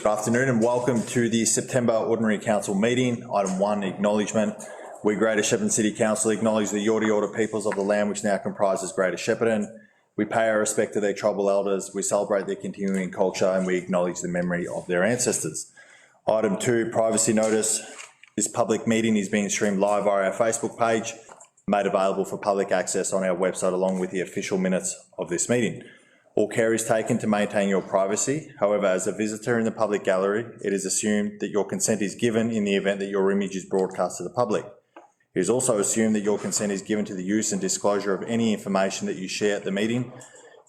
Good afternoon and welcome to the September Ordinary Council meeting. Item 1, acknowledgement. We, Greater Shepparton City Council, acknowledge the Yorta Yorta peoples of the land which now comprises Greater Shepparton. We pay our respect to their tribal elders, we celebrate their continuing culture and we acknowledge the memory of their ancestors. Item 2, privacy notice. This public meeting is being streamed live via our Facebook page, made available for public access on our website along with the official minutes of this meeting. All care is taken to maintain your privacy. However, as a visitor in the public gallery, it is assumed that your consent is given in the event that your image is broadcast to the public. It is also assumed that your consent is given to the use and disclosure of any information that you share at the meeting,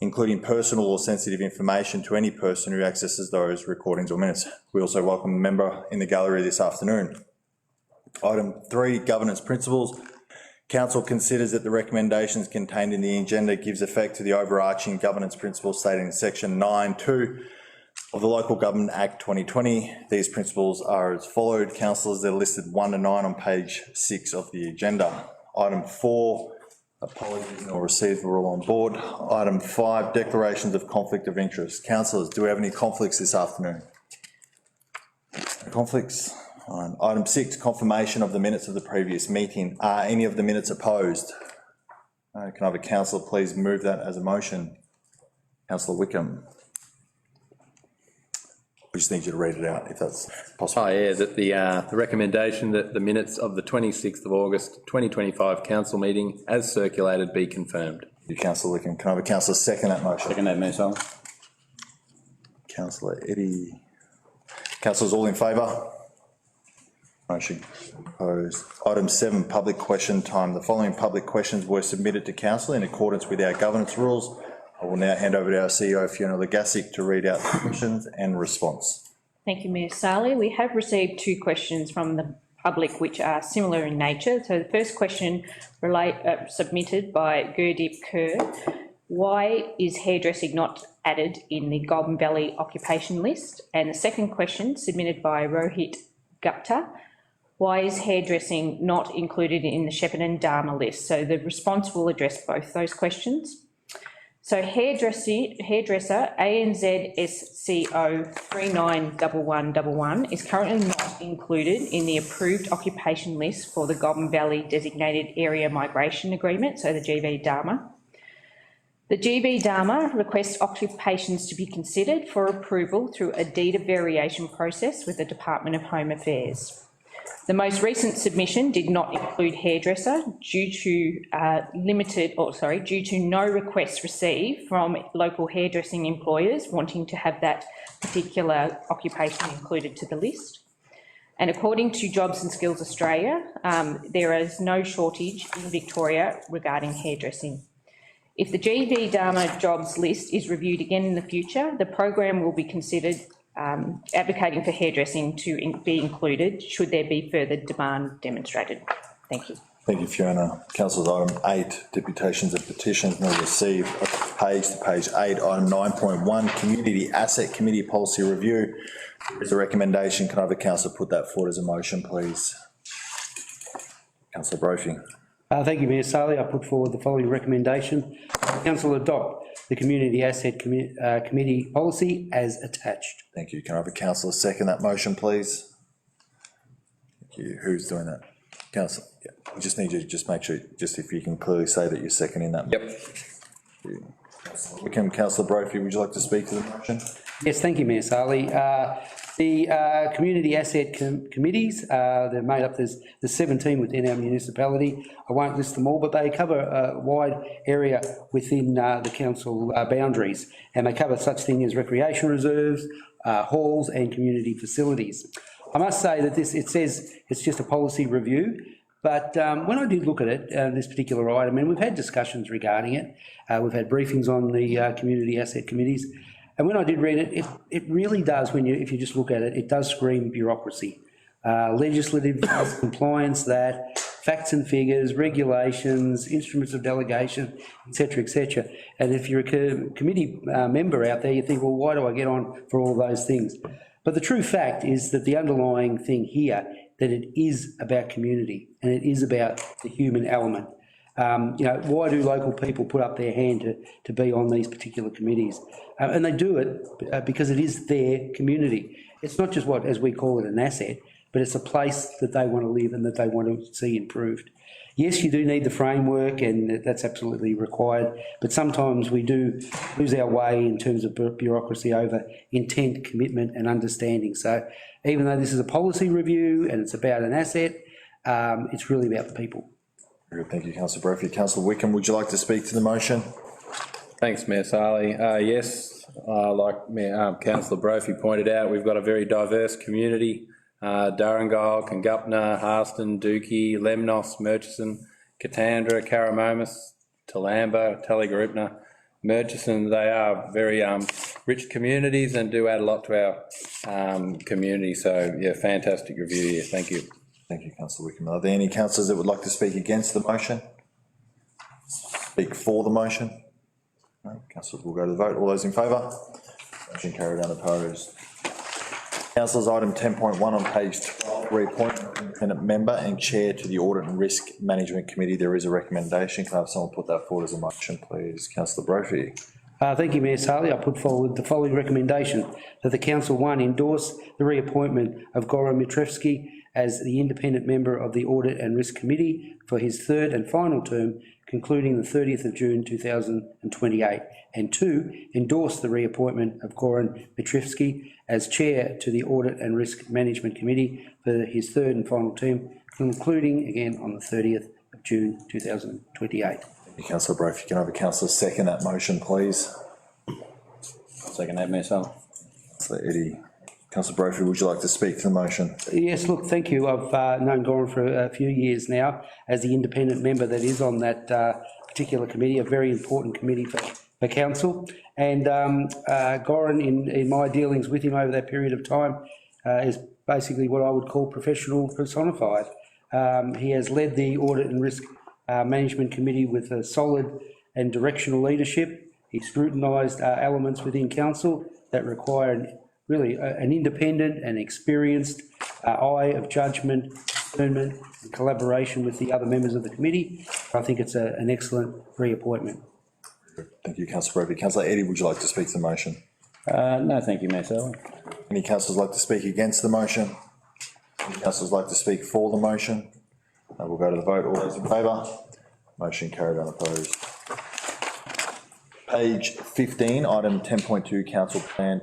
including personal or sensitive information to any person who accesses those recordings or minutes. We also welcome a member in the gallery this afternoon. Item 3, governance principles. Council considers that the recommendations contained in the agenda gives effect to the overarching governance principles stated in section 9.2 of the Local Government Act 2020. These principles are as followed. Councillors, they're listed 1 to 9 on page 6 of the agenda. Item 4, apologies not received, we're all on board. Item 5, declarations of conflict of interest. Councillors, do we have any conflicts this afternoon? Conflicts? Item 6, confirmation of the minutes of the previous meeting. Are any of the minutes opposed? Can I have a councillor please move that as a motion? Councillor Wickham. We just need you to read it out if that's possible. Oh yeah, that the recommendation that the minutes of the 26th of August 2025 council meeting as circulated be confirmed. Thank you, Councillor Wickham. Can I have a councillor second that motion? Second that, Mayor Sullivan. Councillor Eddy. Councillors all in favour? Motion opposed. Item 7, public question time. The following public questions were submitted to Council in accordance with our governance rules. I will now hand over to our CEO, Fiona Legasic, to read out the questions and response. Thank you, Mayor Sarley. We have received 2 questions from the public which are similar in nature. So the first question submitted by Gurdeep Kerr. Why is hairdressing not added in the Golden Valley occupation list? And the second question submitted by Rohit Gupta. Why is hairdressing not included in the Shepparton Dharma list? So the response will address both those questions. So hairdresser ANZ SCO 391111 is currently not included in the approved occupation list for the Golden Valley Designated Area Migration Agreement, so the GB Dharma. The GB Dharma requests occupations to be considered for approval through a deed of variation process with the Department of Home Affairs. The most recent submission did not include hairdresser due to due to no requests received from local hairdressing employers wanting to have that particular occupation included to the list. And according to Jobs and Skills Australia, there is no shortage in Victoria regarding hairdressing. If the GB Dharma jobs list is reviewed again in the future, the program will be considered advocating for hairdressing to be included should there be further demand demonstrated. Thank you. Thank you, Fiona. Councillors, item 8, deputations and petitions not received. Page to page 8, item 9.1, Community Asset Committee Policy Review. There is a recommendation. Can I have a councillor put that forward as a motion, please? Councillor Brophy. Thank you, Mayor Sarley. I put forward the following recommendation. Council adopt the Community Asset Committee policy as attached. Thank you. Can I have a councillor second that motion, please? Thank you. Who's doing that? Councillor. Yeah. We just need you to just make sure, just if you can clearly say that you're seconding that. Yep. Councillor Wickham, Councillor Brophy, would you like to speak to the motion? Yes, thank you, Mayor Sarley. The community asset committees, they're made up, there's 17 within our municipality. I won't list them all, but they cover a wide area within the council boundaries, and they cover such things as recreation reserves, halls and community facilities. I must say that it says it's just a policy review, but when I did look at it, this particular item, and we've had discussions regarding it, we've had briefings on the community asset committees, and when I did read it, it really does, if you just look at it, it does scream bureaucracy. Legislative compliance, that, facts and figures, regulations, instruments of delegation, etc., etc. And if you're a committee member out there, you think, well, why do I get on for all those things? But the true fact is that the underlying thing here, that it is about community and it is about the human element. You know, why do local people put up their hand to be on these particular committees? And they do it because it is their community. it's not just what, as we call it, an asset, but it's a place that they want to live and that they want to see improved. Yes, you do need the framework, and that's absolutely required, but sometimes we do lose our way in terms of bureaucracy over intent, commitment and understanding. So even though this is a policy review and it's about an asset, it's really about the people. Very good, thank you, Councillor Brophy. Councillor Wickham, would you like to speak to the motion? Thanks, Mayor Sarley. Yes, like Councillor Brophy pointed out, we've got a very diverse community. Durrangole, Congupna, Harston, Dookie, Lemnos, Murchison, Katandra, Caramomus, Toolamba, Tallygaripna, Murchison. They are very rich communities and do add a lot to our community. So, yeah, fantastic review here. Thank you. Thank you, Councillor Wickham. Are there any councillors that would like to speak against the motion? Speak for the motion? No. Councillors, will go to the vote. All those in favour? Motion carried, unopposed. Councillors, item 10.1 on page 12, reappointment of independent member and chair to the Audit and Risk Management Committee. There is a recommendation. Can I have someone put that forward as a motion, please? Councillor Brophy. Thank you, Mayor Sarley. I put forward the following recommendation: that the Council, 1, endorse the reappointment of Goran Mitrevski as the independent member of the Audit and Risk Committee for his third and final term, concluding the 30th of June 2028, and 2, endorse the reappointment of Goran Mitrevski as chair to the Audit and Risk Management Committee for his third and final term, concluding again on the 30th of June 2028. Thank you, Councillor Brophy. Can I have a councillor second that motion, please? Second that, Mayor Sarley. Councillor Eddie. Councillor Brophy, would you like to speak to the motion? Yes, look, thank you. I've known Goran for a few years now as the independent member that is on that particular committee, a very important committee for council. And Goran, in my dealings with him over that period of time, is basically what I would call professional personified. He has led the Audit and Risk Management Committee with a solid and directional leadership. He scrutinised elements within council that require really an independent and experienced eye of judgment, discernment and collaboration with the other members of the committee. I think it's an excellent reappointment. Thank you, Councillor Brophy. Councillor Eddie, would you like to speak to the motion? No, thank you, Mayor Sarley. Any councillors like to speak against the motion? Any councillors like to speak for the motion? We'll go to the vote. All those in favour? Motion carried, unopposed. Page 15, item 10.2, Council Plan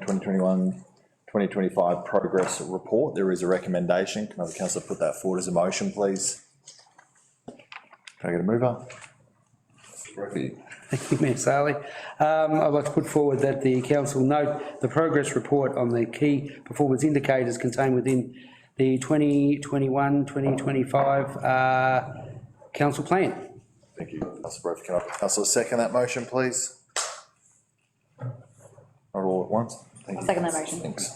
2021-2025 Progress Report. There is a recommendation. Can I have a councillor put that forward as a motion, please? Can I get a mover? Brophy. Thank you, Mayor Sarley. I'd like to put forward that the council note the progress report on the key performance indicators contained within the 2021-2025 council plan. Thank you, Councillor Brophy. Can I have a councillor second that motion, please? Not all at once. Thank you. Second that motion. Thanks.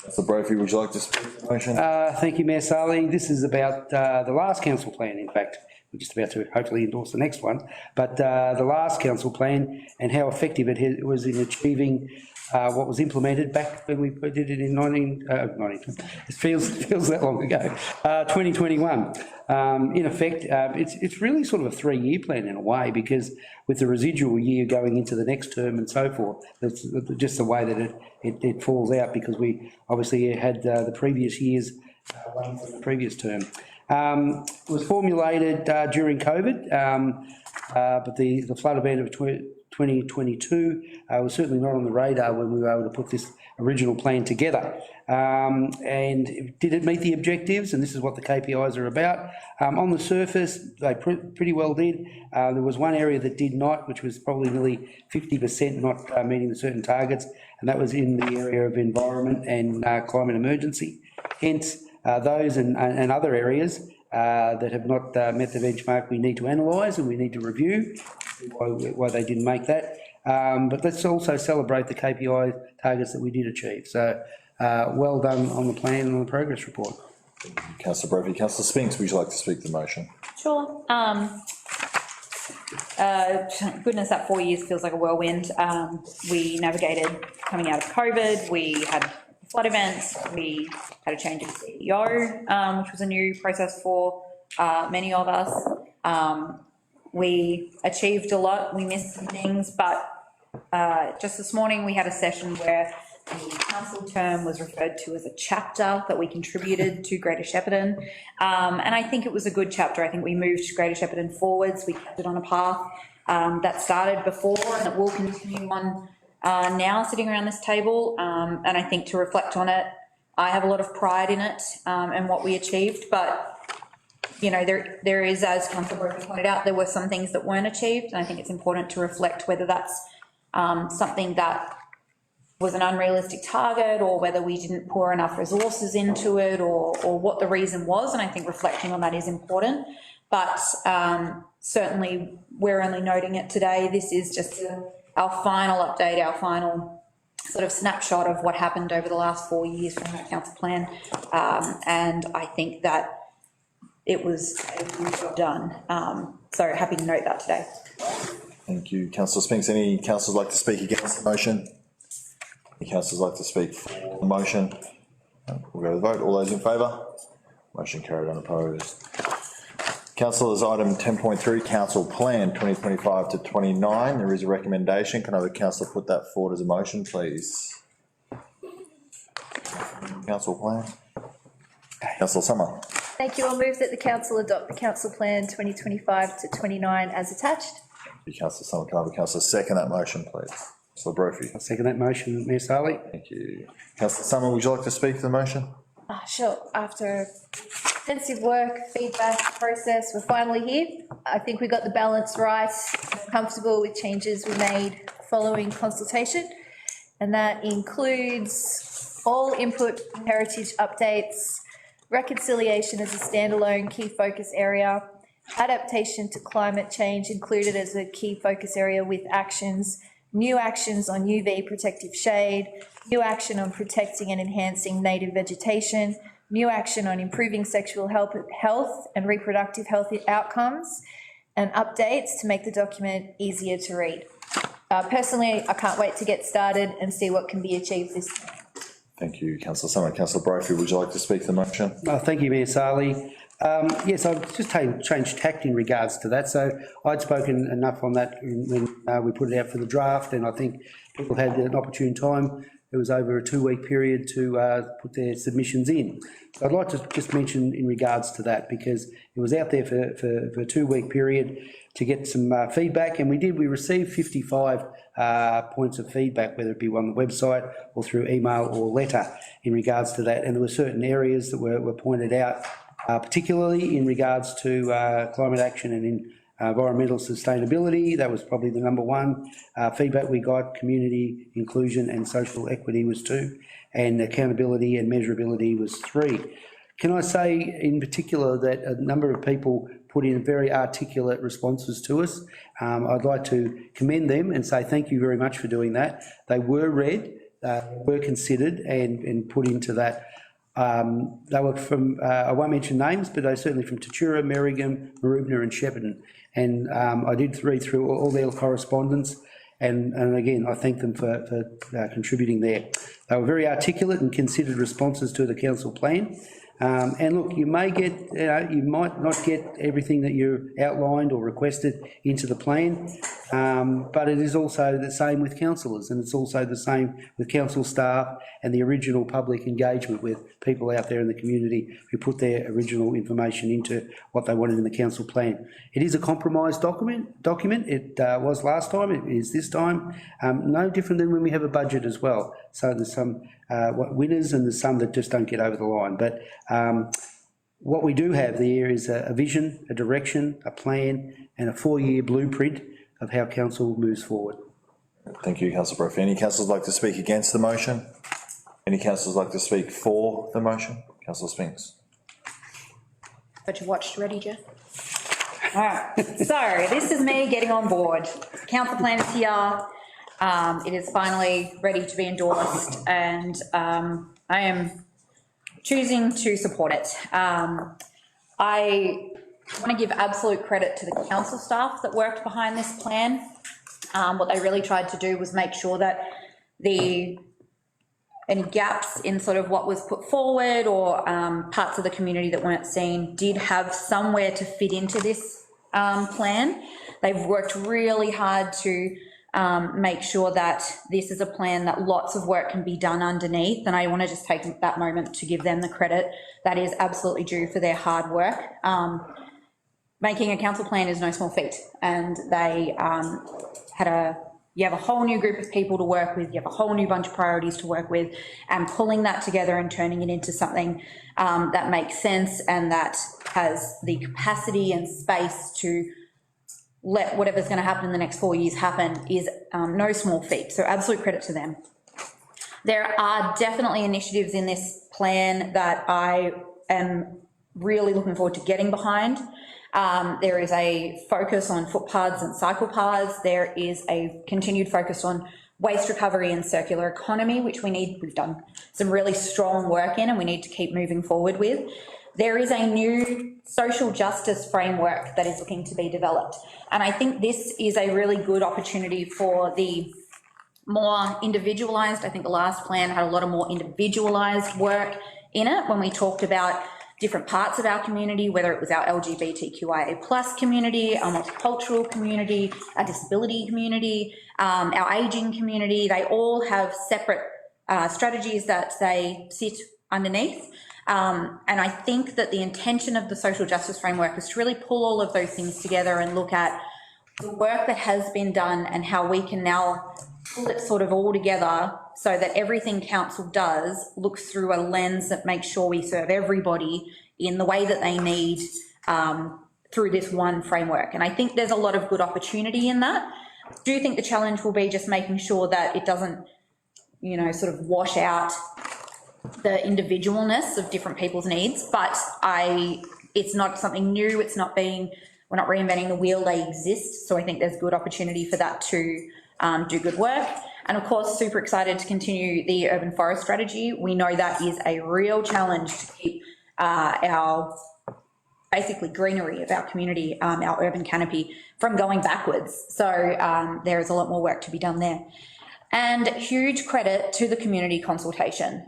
Councillor Brophy, would you like to speak to the motion? Thank you, Mayor Sarley. This is about the last council plan, in fact. We're just about to hopefully endorse the next one. But the last council plan and how effective it was in achieving what was implemented back when we did it in 19, it feels that long ago, 2021. In effect, it's really sort of a 3-year plan in a way, because with the residual year going into the next term and so forth, that's just the way that it falls out, because we obviously had the previous years one from the previous term. It was formulated during COVID, but the flood event of 2022 was certainly not on the radar when we were able to put this original plan together. And did it meet the objectives? And this is what the KPIs are about. On the surface, they pretty well did. There was one area that did not, which was probably nearly 50% not meeting the certain targets, and that was in the area of environment and climate emergency. Hence, those and other areas that have not met the benchmark, we need to analyse and we need to review why they didn't make that. But let's also celebrate the KPI targets that we did achieve. So well done on the plan and on the progress report. Councillor Brophy. Councillor Spinks, would you like to speak to the motion? Sure. Goodness, that 4 years feels like a whirlwind. We navigated coming out of COVID. We had flood events. We had a change in CEO, which was a new process for many of us. We achieved a lot. We missed some things, but just this morning we had a session where The council term was referred to as a chapter that we contributed to Greater Shepparton. And I think it was a good chapter. I think we moved Greater Shepparton forwards. We kept it on a path that started before and that will continue on now sitting around this table. And I think to reflect on it, I have a lot of pride in it and what we achieved. But, you know, there is, as Councillor Brogan pointed out, there were some things that weren't achieved. And I think it's important to reflect whether that's something that was an unrealistic target, or whether we didn't pour enough resources into it, or what the reason was. And I think reflecting on that is important. But certainly we're only noting it today. This is just our final update, our final sort of snapshot of what happened over the last 4 years from that council plan. And I think that it was a good job done. So happy to note that today. Thank you, Councillor Spinks. Any councillors like to speak against the motion? Any councillors like to speak for the motion? We'll go to the vote. All those in favour? Motion carried, unopposed. Councillors, item 10.3, Council Plan 2025 to 29. There is a recommendation. Can I have a councillor put that forward as a motion, please? Council Plan. Councillor Summer. Thank you. I'll move that the council adopt the council plan 2025 to 29 as attached. Thank you, Councillor Summer. Can I have a councillor second that motion, please? Councillor Brophy. I'll second that motion, Mayor Saleh. Thank you. Councillor Summer, would you like to speak to the motion? Sure. After extensive work, feedback, process, we're finally here. I think we got the balance right. I'm comfortable with changes we made following consultation, and that includes all input heritage updates, reconciliation as a standalone key focus area, adaptation to climate change included as a key focus area with actions, new actions on UV protective shade, new action on protecting and enhancing native vegetation, new action on improving sexual health and reproductive health outcomes, and updates to make the document easier to read. Personally, I can't wait to get started and see what can be achieved this time. Thank you, Councillor Summer. Councillor Brophy, would you like to speak to the motion? Thank you, Mayor Saleh. Yes, I've just changed tact in regards to that. So I'd spoken enough on that when we put it out for the draft, and I think people had an opportune time. It was over a 2-week period to put their submissions in. So I'd like to just mention in regards to that, because it was out there for a 2-week period to get some feedback, and we received 55 points of feedback, whether it be on the website or through email or letter in regards to that. And there were certain areas that were pointed out, particularly in regards to climate action and in environmental sustainability. That was probably the number one feedback we got. Community inclusion and social equity was 2, and accountability and measurability was 3. Can I say in particular that a number of people put in very articulate responses to us. I'd like to commend them and say thank you very much for doing that. They were read, were considered and put into that. They were from, I won't mention names, but they were certainly from Tatura, Merrigan, Maroubna and Shepparton. And I did read through all their correspondence, and again, I thank them for contributing there. They were very articulate and considered responses to the council plan. And look, you may get, you might not get everything that you outlined or requested into the plan, but it is also the same with councillors, and it's also the same with council staff and the original public engagement with people out there in the community who put their original information into what they wanted in the council plan. It is a compromise document. It was last time, it is this time. No different than when we have a budget as well. So there's some winners and there's some that just don't get over the line. But what we do have there is a vision, a direction, a plan, and a 4-year blueprint of how council moves forward. Thank you, Councillor Brophy. Any councillors like to speak against the motion? Any councillors like to speak for the motion? Councillor Spinks. But you watched ready, Jeff? All right, so this is me getting on board. Council plan is here. It is finally ready to be endorsed, and I am choosing to support it. I want to give absolute credit to the council staff that worked behind this plan. What they really tried to do was make sure that any gaps in sort of what was put forward or parts of the community that weren't seen did have somewhere to fit into this plan. They've worked really hard to make sure that this is a plan that lots of work can be done underneath. And I want to just take that moment to give them the credit that is absolutely due for their hard work. Making a council plan is no small feat, and they you have a whole new group of people to work with, you have a whole new bunch of priorities to work with, and pulling that together and turning it into something that makes sense and that has the capacity and space to let whatever's going to happen in the next 4 years happen is no small feat. So absolute credit to them. There are definitely initiatives in this plan that I am really looking forward to getting behind. There is a focus on footpaths and cycle paths. There is a continued focus on waste recovery and circular economy, which we've done some really strong work in and we need to keep moving forward with. There is a new social justice framework that is looking to be developed. And I think this is a really good opportunity for the more individualised. I think the last plan had a lot of more individualised work in it when we talked about different parts of our community, whether it was our LGBTQIA+ community, our multicultural community, our disability community, our ageing community. They all have separate strategies that they sit underneath. And I think that the intention of the social justice framework is to really pull all of those things together and look at the work that has been done and how we can now pull it sort of all together so that everything council does looks through a lens that makes sure we serve everybody in the way that they need through this one framework. And I think there's a lot of good opportunity in that. I do think the challenge will be just making sure that it doesn't, you know, sort of wash out the individualness of different people's needs, but it's not something new. We're not reinventing the wheel, they exist. So I think there's good opportunity for that to do good work. And of course, super excited to continue the urban forest strategy. We know that is a real challenge to keep our basically greenery of our community, our urban canopy, from going backwards. So there is a lot more work to be done there. And huge credit to the community consultation.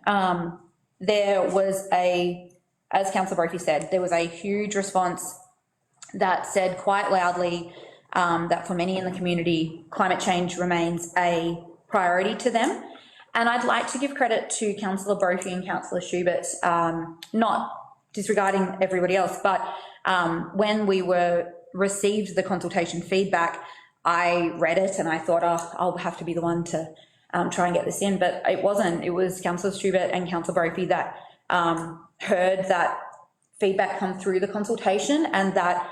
There was as Councillor Brophy said, there was a huge response that said quite loudly that for many in the community, climate change remains a priority to them. And I'd like to give credit to Councillor Brophy and Councillor Schubert, not disregarding everybody else, but when we received the consultation feedback, I read it and I thought, oh, I'll have to be the one to try and get this in, but it wasn't. It was Councillor Schubert and Councillor Brophy that heard that feedback come through the consultation and that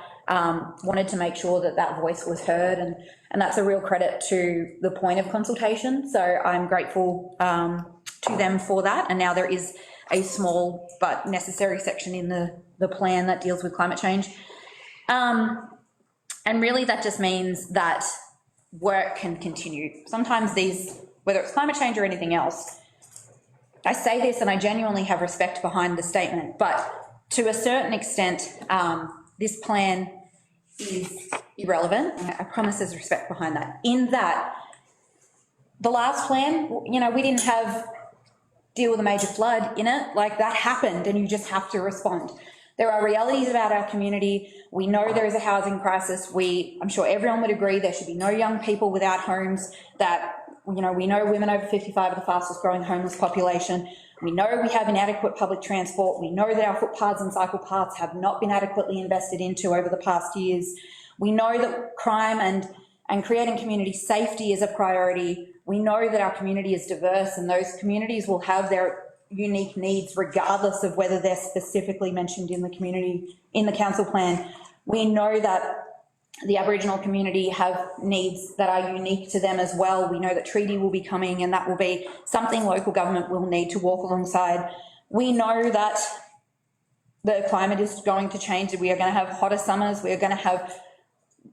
wanted to make sure that that voice was heard, and that's a real credit to the point of consultation. So I'm grateful to them for that. And now there is a small but necessary section in the plan that deals with climate change. And really that just means that work can continue. Sometimes whether it's climate change or anything else, I say this and I genuinely have respect behind the statement, but to a certain extent, this plan is irrelevant. I promise there's respect behind that. In that, the last plan, you know, we didn't deal with a major flood in it. Like, that happened and you just have to respond. There are realities about our community. We know there is a housing crisis. I'm sure everyone would agree there should be no young people without homes, that, you know, we know women over 55 are the fastest growing homeless population. We know we have inadequate public transport. We know that our footpaths and cycle paths have not been adequately invested into over the past years. We know that crime and creating community safety is a priority. We know that our community is diverse and those communities will have their unique needs regardless of whether they're specifically mentioned in the council plan. We know that the Aboriginal community have needs that are unique to them as well. We know that treaty will be coming and that will be something local government will need to walk alongside. We know that the climate is going to change. We are going to have hotter summers. We are going to have,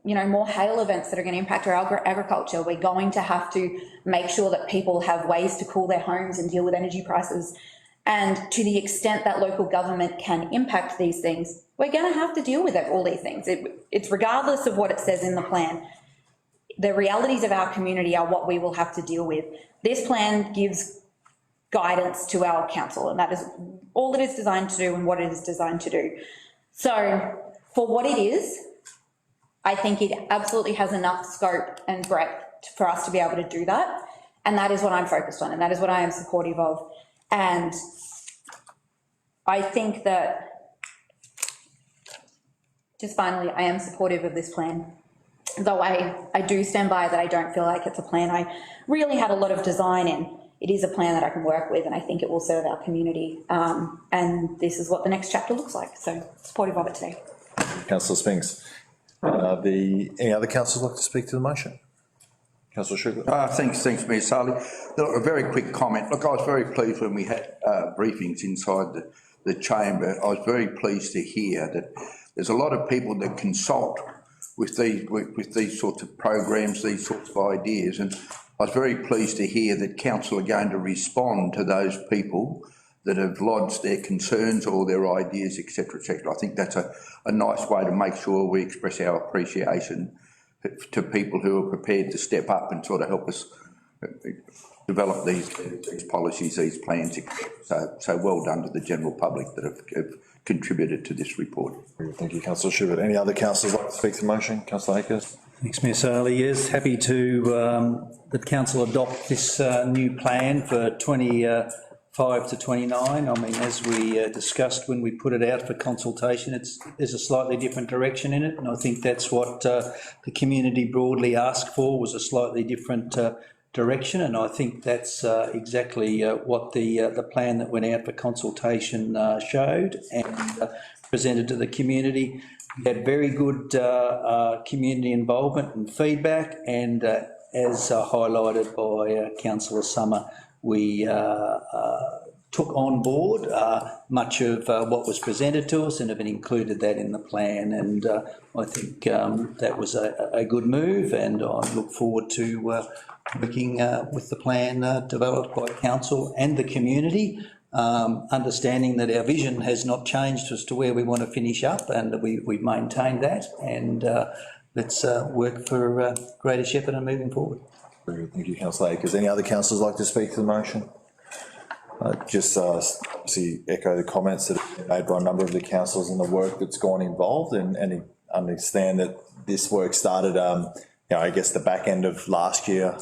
you know, more hail events that are going to impact our agriculture. We're going to have to make sure that people have ways to cool their homes and deal with energy prices. And to the extent that local government can impact these things, we're going to have to deal with all these things. It's regardless of what it says in the plan. The realities of our community are what we will have to deal with. This plan gives guidance to our council, and that is all it is designed to do and what it is designed to do. So for what it is, I think it absolutely has enough scope and breadth for us to be able to do that. And that is what I'm focused on, and that is what I am supportive of. And I think that, just finally, I am supportive of this plan. Though I do stand by that I don't feel like it's a plan I really had a lot of design in. It is a plan that I can work with, and I think it will serve our community. And this is what the next chapter looks like. So supportive of it today. Councillor Spinks. Any other councillors like to speak to the motion? Councillor Sugar. Thanks, Mayor Sarley. Look, a very quick comment. Look, I was very pleased when we had briefings inside the chamber. I was very pleased to hear that there's a lot of people that consult with these sorts of programs, these sorts of ideas, and I was very pleased to hear that council are going to respond to those people that have lodged their concerns or their ideas, etc., etc. I think that's a nice way to make sure we express our appreciation to people who are prepared to step up and sort of help us develop these policies, these plans, etc. So well done to the general public that have contributed to this report. Thank you, Councillor Schubert. Any other councillors like to speak to the motion? Councillor Akers. Thanks, Mayor Sarley. Yes, happy to that council adopt this new plan for 25 to 29. I mean, as we discussed when we put it out for consultation, there's a slightly different direction in it, and I think that's what the community broadly asked for, was a slightly different direction, and I think that's exactly what the plan that went out for consultation showed and presented to the community. We had very good community involvement and feedback, and as highlighted by Councillor Summer, we took on board much of what was presented to us and have included that in the plan, and I think that was a good move, and I look forward to working with the plan developed by council and the community, understanding that our vision has not changed as to where we want to finish up, and we've maintained that, and let's work for Greater Shepparton moving forward. Very good. Thank you, Councillor Akers. Any other councillors like to speak to the motion? Just obviously echo the comments that have been made by a number of the councillors and the work that's gone involved, and understand that this work started, I guess, the back end of last year.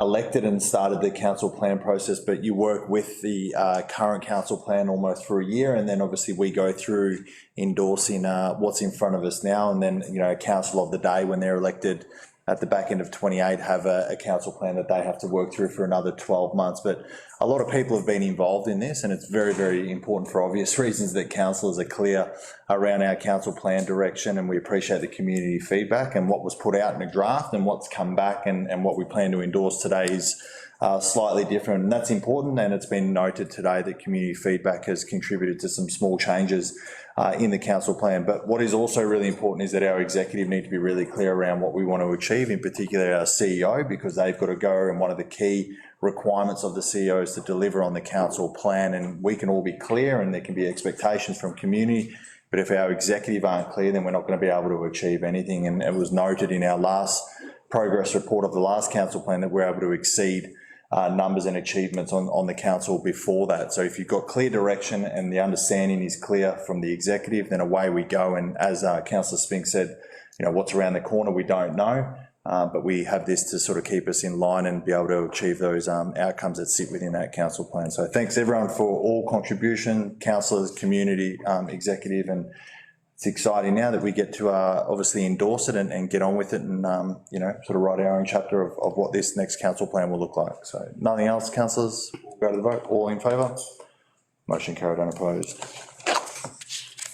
Elected and started the council plan process, but you work with the current council plan almost for a year, and then obviously we go through endorsing what's in front of us now, and then council of the day, when they're elected at the back end of 28, have a council plan that they have to work through for another 12 months. But a lot of people have been involved in this, and it's very, very important for obvious reasons that councillors are clear around our council plan direction, and we appreciate the community feedback, and what was put out in a draft and what's come back and what we plan to endorse today is slightly different, and that's important. And it's been noted today that community feedback has contributed to some small changes in the council plan. But what is also really important is that our executive need to be really clear around what we want to achieve, in particular our CEO, because they've got to go, and one of the key requirements of the CEO is to deliver on the council plan, and we can all be clear and there can be expectations from community, but if our executive aren't clear, then we're not going to be able to achieve anything. And it was noted in our last progress report of the last council plan that we're able to exceed numbers and achievements on the council before that. So if you've got clear direction and the understanding is clear from the executive, then away we go. And as Councillor Spink said, what's around the corner we don't know, but we have this to sort of keep us in line and be able to achieve those outcomes that sit within that council plan. So thanks everyone for all contribution, councillors, community, executive, and it's exciting now that we get to obviously endorse it and get on with it, and sort of write our own chapter of what this next council plan will look like. So nothing else, councillors? We'll go to the vote. All in favour? Motion carried, unopposed.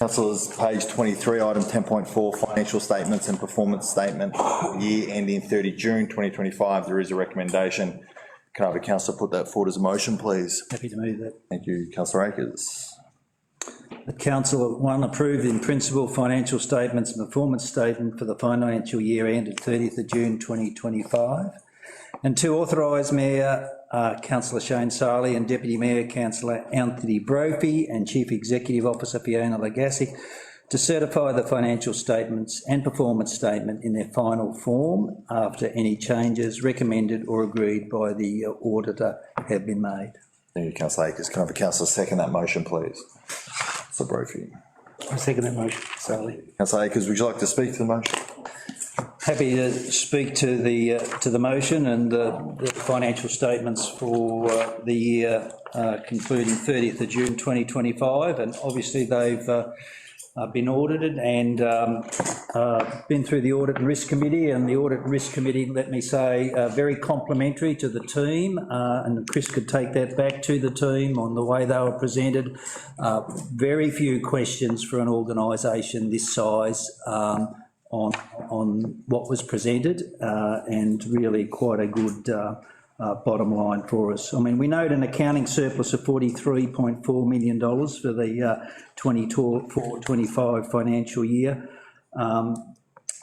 Councillors, page 23, item 10.4, financial statements and performance statement for the year ending 30 June 2025. There is a recommendation. Can I have a councillor put that forward as a motion, please? Happy to move that. Thank you, Councillor Akers. That council, 1, approve in principle financial statements and performance statement for the financial year ended 30th of June 2025. And 2, authorise Mayor Councillor Shane Sarley and Deputy Mayor Councillor Anthony Brophy and Chief Executive Officer Fiona Legassic to certify the financial statements and performance statement in their final form after any changes recommended or agreed by the auditor have been made. Thank you, Councillor Akers. Can I have a councillor second that motion, please? Councillor Brophy. I second that motion, Sarley. Councillor Akers, would you like to speak to the motion? Happy to speak to the motion and the financial statements for the year concluding 30th of June 2025, and obviously they've been audited and been through the Audit and Risk Committee, and the Audit and Risk Committee, let me say, very complimentary to the team, and Chris could take that back to the team on the way they were presented. Very few questions for an organisation this size on what was presented, and really quite a good bottom line for us. I mean, we note an accounting surplus of $43.4 million for the 24-25 financial year,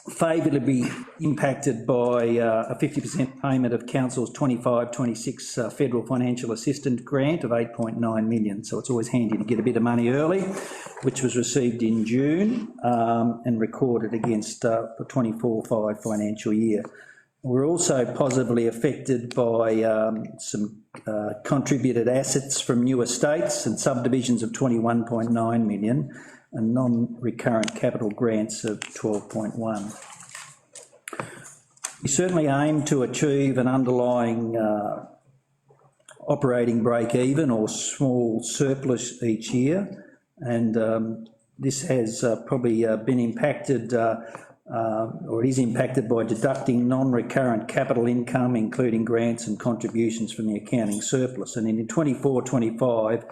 favourably impacted by a 50% payment of Council's 25-26 federal financial assistance grant of $8.9 million. So it's always handy to get a bit of money early, which was received in June and recorded against the 24-25 financial year. We're also positively affected by some contributed assets from new estates and subdivisions of $21.9 million and non-recurrent capital grants of $12.1. We certainly aim to achieve an underlying operating break-even or small surplus each year, and this has probably been impacted or is impacted by deducting non-recurrent capital income, including grants and contributions from the accounting surplus. And in 24-25,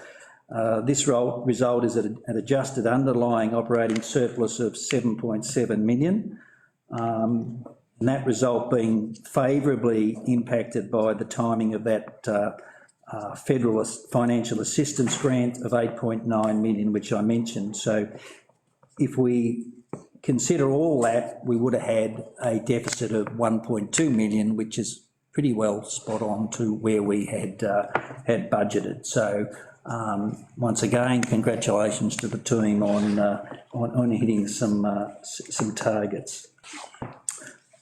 this result is an adjusted underlying operating surplus of $7.7 million, and that result being favourably impacted by the timing of that federal financial assistance grant of $8.9 million, which I mentioned. So if we consider all that, we would have had a deficit of $1.2 million, which is pretty well spot on to where we had budgeted. So once again, congratulations to the team on hitting some targets.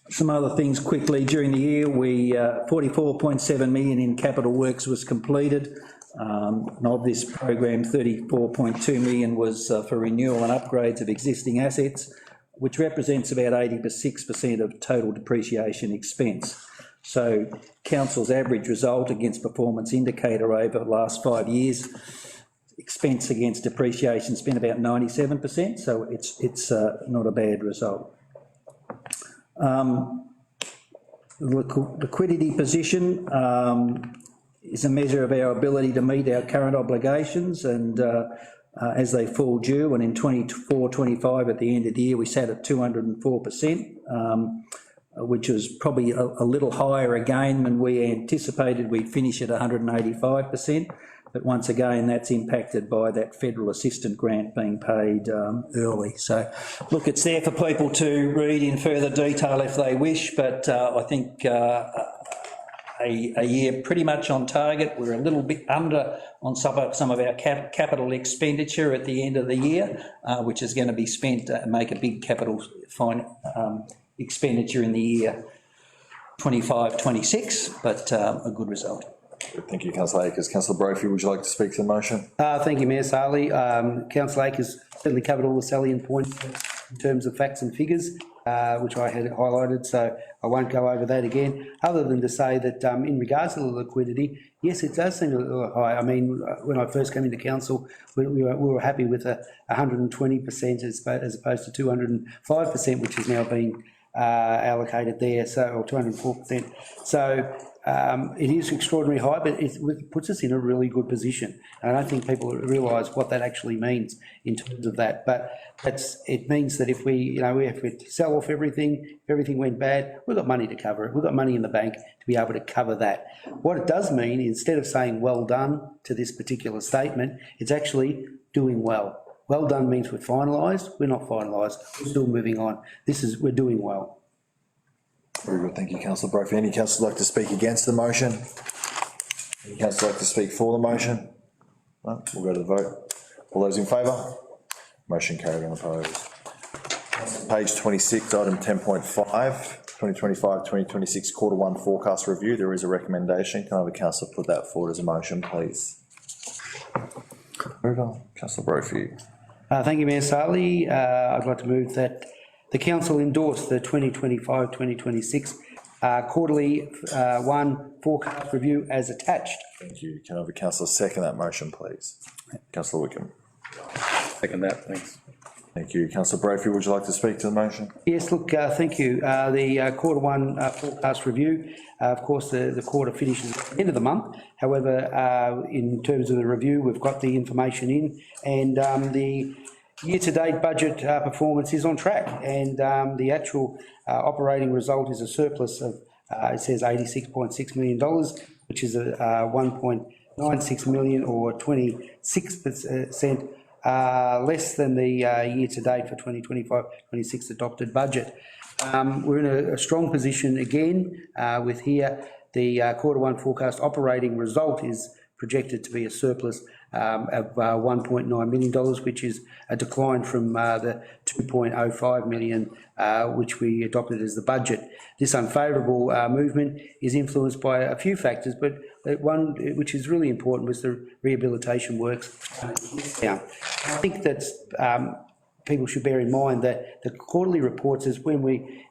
Some other things quickly. During the year, we $44.7 million in capital works was completed. And of this program, $34.2 million was for renewal and upgrades of existing assets, which represents about 86% of total depreciation expense. So Council's average result against performance indicator over the last 5 years, expense against depreciation has been about 97%, so it's not a bad result. Liquidity position is a measure of our ability to meet our current obligations and as they fall due, and in 24-25 at the end of the year we sat at 204%, which was probably a little higher again than we anticipated. We'd finish at 185%, but once again that's impacted by that federal assistance grant being paid early. So look, it's there for people to read in further detail if they wish, but I think a year pretty much on target. We're a little bit under on some of our capital expenditure at the end of the year, which is going to be spent and make a big capital expenditure in the year 25-26, but a good result. Thank you, Councillor Akers. Councillor Brophy, would you like to speak to the motion? Thank you, Mayor Sarley. Councillor Akers certainly covered all the salient points in terms of facts and figures, which I had highlighted, so I won't go over that again, other than to say that in regards to the liquidity, yes, it does seem a little high. I mean, when I first came into council, we were happy with 120% as opposed to 205%, which has now been allocated there, so, or 204%. So it is extraordinarily high, but it puts us in a really good position. And I don't think people realise what that actually means in terms of that. But it means that if we have to sell off everything, if everything went bad, we've got money to cover it. We've got money in the bank to be able to cover that. What it does mean, instead of saying well done to this particular statement, it's actually doing well. Well done means we're finalised. We're not finalised. We're still moving on. We're doing well. Very good, thank you, Councillor Brophy. Any councillor like to speak against the motion? Any councillor like to speak for the motion? No, we'll go to the vote. All those in favour? Motion carried, unopposed. Page 26, item 10.5, 2025-2026 Q1 forecast review. There is a recommendation. Can I have a councillor put that forward as a motion, please? Move on. Councillor Brophy. Thank you, Mayor Sarley. I'd like to move that The council endorsed the 2025-2026 quarterly forecast review as attached. Thank you. Can I have a councillor second that motion, please? Councillor Wickham. Second that, thanks. Thank you. Councillor Brophy, would you like to speak to the motion? Yes, look, thank you. The quarter one forecast review, of course, the quarter finishes at the end of the month. However, in terms of the review, we've got the information in, and the year-to-date budget performance is on track, and the actual operating result is a surplus of, it says $86.6 million, which is a 1.96 million or 26% less than the year-to-date for 2025-26 adopted budget. We're in a strong position again with here. The quarter one forecast operating result is projected to be a surplus of $1.9 million, which is a decline from the $2.05 million which we adopted as the budget. This unfavourable movement is influenced by a few factors, but one which is really important was the rehabilitation works. Now, I think that people should bear in mind that the quarterly reports is when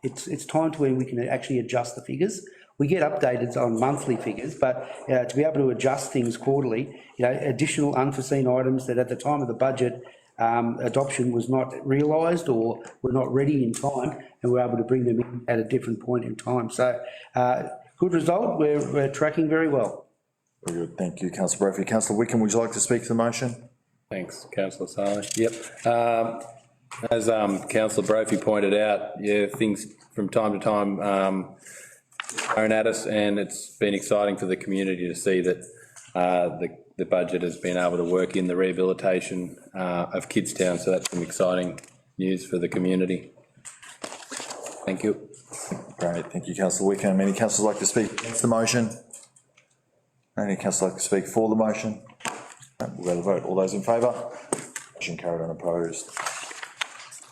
it's time to when we can actually adjust the figures. We get updated on monthly figures, but to be able to adjust things quarterly, additional unforeseen items that at the time of the budget adoption was not realised or were not ready in time, and we're able to bring them in at a different point in time. So, good result. We're tracking very well. Very good. Thank you, Councillor Brophy. Councillor Wickham, would you like to speak to the motion? Thanks, councillor Saleh. Yep. As councillor Brophy pointed out, yeah, things from time to time thrown at us, and it's been exciting for the community to see that the budget has been able to work in the rehabilitation of Kidstown, so that's some exciting news for the community. Thank you. Great, thank you, Councillor Wickham. Any councillors like to speak against the motion? Any councillor like to speak for the motion? No, we'll go to the vote. All those in favour? Motion carried, unopposed.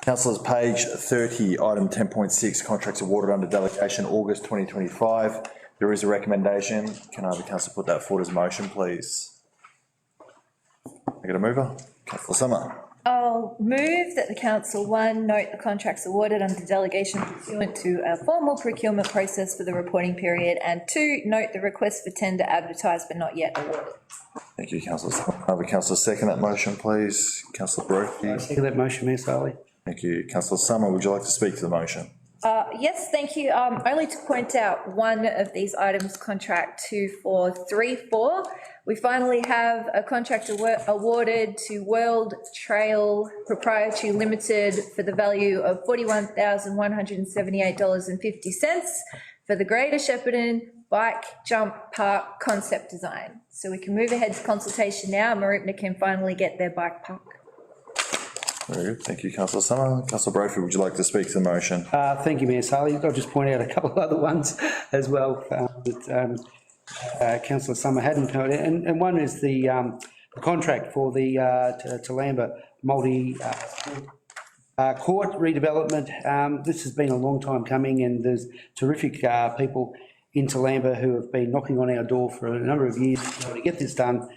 Councillors, page 30, item 10.6, contracts awarded under delegation, August 2025. There is a recommendation. Can I have a councillor put that forward as a motion, please? I get a mover? Councillor Summer. I'll move that the council, one, note the contracts awarded under delegation pursuant to a formal procurement process for the reporting period, and two, note the request for tender advertised but not yet awarded. Thank you, Councillor Summer. Can I have a councillor second that motion, please? Councillor Brophy. I second that motion, Mayor Saleh. Thank you. Councillor Summer, would you like to speak to the motion? Yes, thank you. Only to point out one of these items, contract 2434. We finally have a contract awarded to World Trail Proprietary Limited for the value of $41,178.50 for the Greater Shepparton Bike Jump Park concept design. So we can move ahead to consultation now. Marupna can finally get their bike park. Very good. Thank you, Councillor Summer. Councillor Brophy, would you like to speak to the motion? Thank you, Mayor Saleh. I'll just point out a couple of other ones as well that Councillor Summer hadn't heard. And one is the contract for the Talamba multi-court redevelopment. This has been a long time coming, and there's terrific people in Talamba who have been knocking on our door for a number of years to get this done,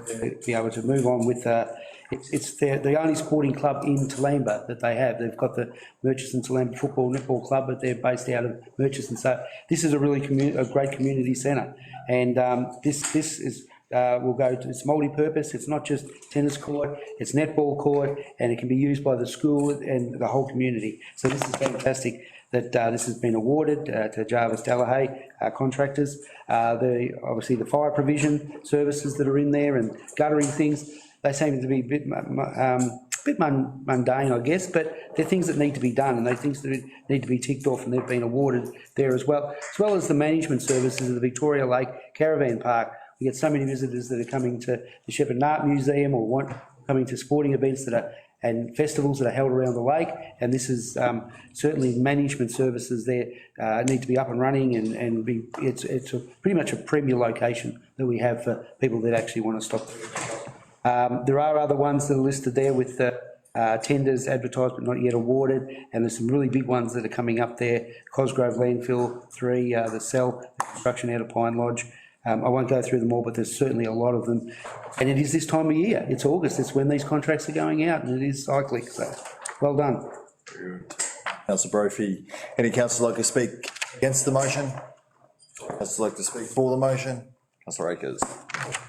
to be able to move on with it's the only sporting club in Talamba that they have. They've got the Murchison Talamba Football Netball Club, but they're based out of Murchison. So this is a really a great community centre, and this is will go to, it's multi-purpose. It's not just tennis court, it's netball court, and it can be used by the school and the whole community. So this is fantastic that this has been awarded to Jarvis Delahaye contractors. Obviously the fire provision services that are in there and guttering things, they seem to be a bit mundane, I guess, but they're things that need to be done, and they're things that need to be ticked off, and they've been awarded there as well as the management services of the Victoria Lake Caravan Park. We get so many visitors that are coming to the Shepparton Art Museum or coming to sporting events and festivals that are held around the lake, and this is certainly management services there need to be up and running, and it's pretty much a premier location that we have for people that actually want to stop there. There are other ones that are listed there with the tenders advertised but not yet awarded, and there's some really big ones that are coming up there. Cosgrove Landfill 3, the cell, the construction out of Pine Lodge. I won't go through them all, but there's certainly a lot of them. And it is this time of year. It's August. It's when these contracts are going out, and it is cyclic. So, well done. Councillor Brophy. Any councillors like to speak against the motion? Councillors like to speak for the motion? Councillor Akers.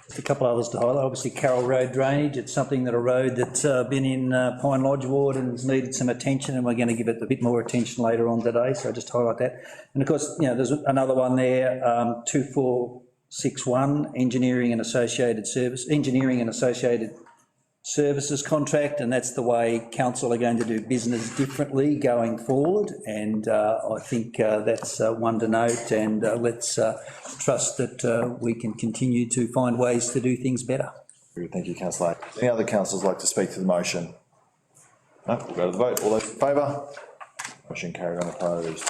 Just a couple others to highlight. Obviously, Carroll Road drainage. It's something that a road that's been in Pine Lodge ward and has needed some attention, and we're going to give it a bit more attention later on today. So just highlight that. And of course, you know, there's another one there, 2461 engineering and associated services contract, and that's the way council are going to do business differently going forward, and I think that's one to note, and let's trust that we can continue to find ways to do things better. Thank you, councillor. Any other councillors like to speak to the motion? No, we'll go to the vote. All those in favour? Motion carried on opposed.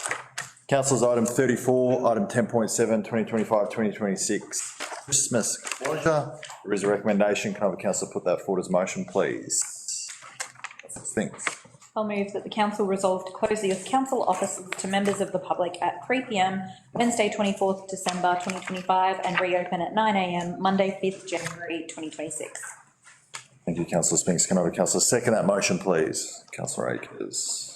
Councillors, item 34, item 10.7, 2025-2026. Christmas closure. There is a recommendation. Can I have a councillor put that forward as motion, please? Thanks. I'll move that the council resolve to close the council offices to members of the public at 3 p.m. Wednesday 24th December 2025 and reopen at 9 a.m. Monday 5th January 2026. Thank you, councillor Spinks. Can I have a councillor second that motion, please? Councillor Akers.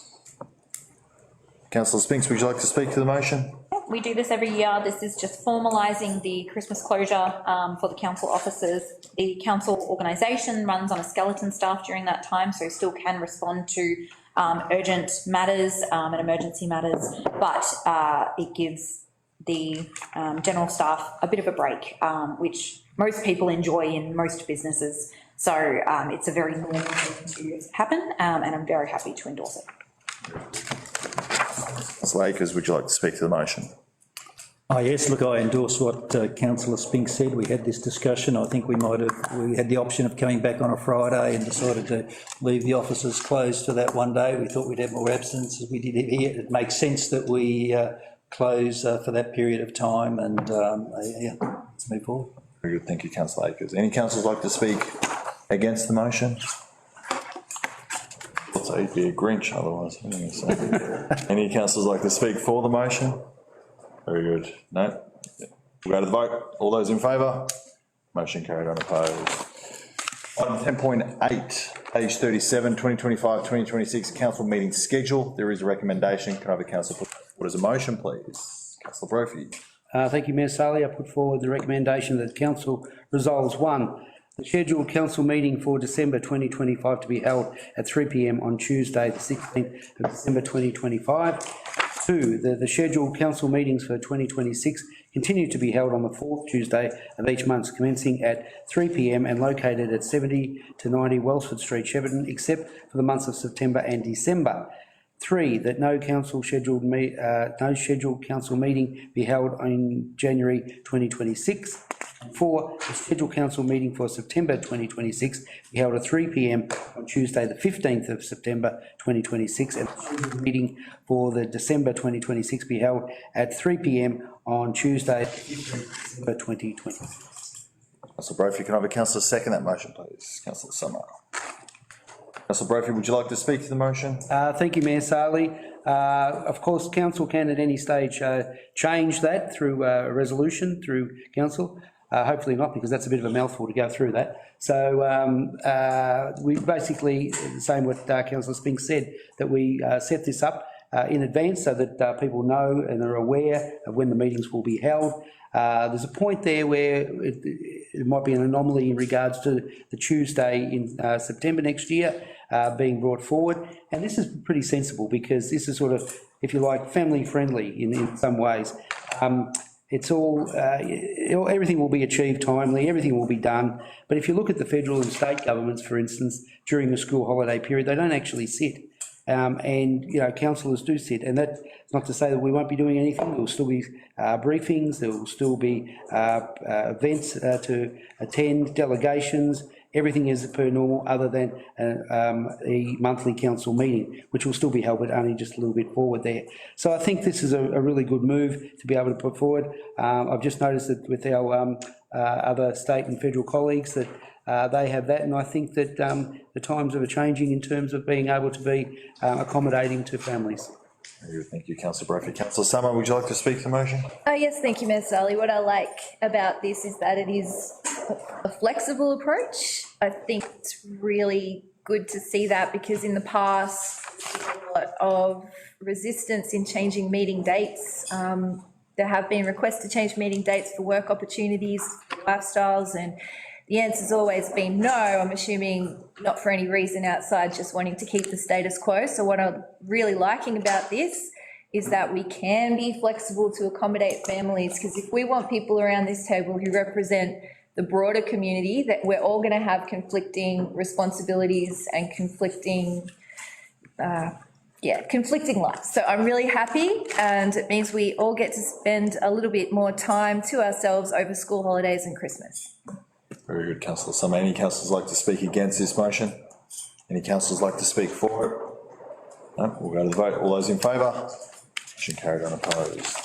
Councillor Spinks, would you like to speak to the motion? We do this every year. This is just formalising the Christmas closure for the council offices. The council organisation runs on a skeleton staff during that time, so still can respond to urgent matters and emergency matters, but it gives the general staff a bit of a break, which most people enjoy in most businesses. So it's a very normal thing to happen, and I'm very happy to endorse it. Councillor Akers, would you like to speak to the motion? Oh yes, look, I endorse what councillor Spinks said. We had this discussion. I think we had the option of coming back on a Friday and decided to leave the offices closed for that one day. We thought we'd have more absence as we did here. It makes sense that we close for that period of time, and yeah, let's move forward. Very good, thank you, councillor Akers. Any councillors like to speak against the motion? I'd say he'd be a Grinch otherwise. Any councillors like to speak for the motion? Very good. No? We'll go to the vote. All those in favour? Motion carried on opposed. Item 10.8, page 37, 2025-2026 council meeting schedule. There is a recommendation. Can I have a councillor put forward as a motion, please? Councillor Brophy. Thank you, Mayor Saleh. I put forward the recommendation that council resolves 1, the scheduled council meeting for December 2025 to be held at 3 p.m. on Tuesday, the 16th of December 2025. 2, the scheduled council meetings for 2026 continue to be held on the 4th Tuesday of each month, commencing at 3 p.m. and located at 70 to 90 Welsford Street, Shepparton, except for the months of September and December. 3, that no scheduled council meeting be held in January 2026. 4, the scheduled council meeting for September 2026 be held at 3 p.m. on Tuesday, the 15th of September 2026, and the scheduled meeting for the December 2026 be held at 3 p.m. on Tuesday, the 15th of December 2026. Councillor Brophy, can I have a councillor second that motion, please? Councillor Summer. Councillor Brophy, would you like to speak to the motion? Thank you, Mayor Saleh. Of course, council can at any stage change that through a resolution through council. Hopefully not, because that's a bit of a mouthful to go through that. So we basically, the same what Councillor Spinks said, that we set this up in advance so that people know and are aware of when the meetings will be held. There's a point there where it might be an anomaly in regards to the Tuesday in September next year being brought forward. And this is pretty sensible, because this is sort of, if you like, family friendly in some ways. It's all, everything will be achieved timely, everything will be done. But if you look at the federal and state governments, for instance, during the school holiday period, they don't actually sit. And, you know, councillors do sit. And that's not to say that we won't be doing anything. There will still be briefings, there will still be events to attend, delegations. Everything is per normal, other than the monthly council meeting, which will still be held, but only just a little bit forward there. So I think this is a really good move to be able to put forward. I've just noticed that with our other state and federal colleagues that they have that, and I think that the times are changing in terms of being able to be accommodating to families. Thank you, Councillor Brophy. Councillor Summer, would you like to speak to the motion? Yes, thank you, Mayor Saleh. What I like about this is that it is a flexible approach. I think it's really good to see that, because in the past, a lot of resistance in changing meeting dates. There have been requests to change meeting dates for work opportunities, lifestyles, and the answer's always been no. I'm assuming not for any reason outside just wanting to keep the status quo. So what I'm really liking about this is that we can be flexible to accommodate families, because if we want people around this table who represent the broader community, that we're all going to have conflicting responsibilities and conflicting lives. So I'm really happy, and it means we all get to spend a little bit more time to ourselves over school holidays and Christmas. Very good, councillor Summer. Any councillors like to speak against this motion? Any councillors like to speak for it? No, we'll go to the vote. All those in favour? Motion carried on opposed.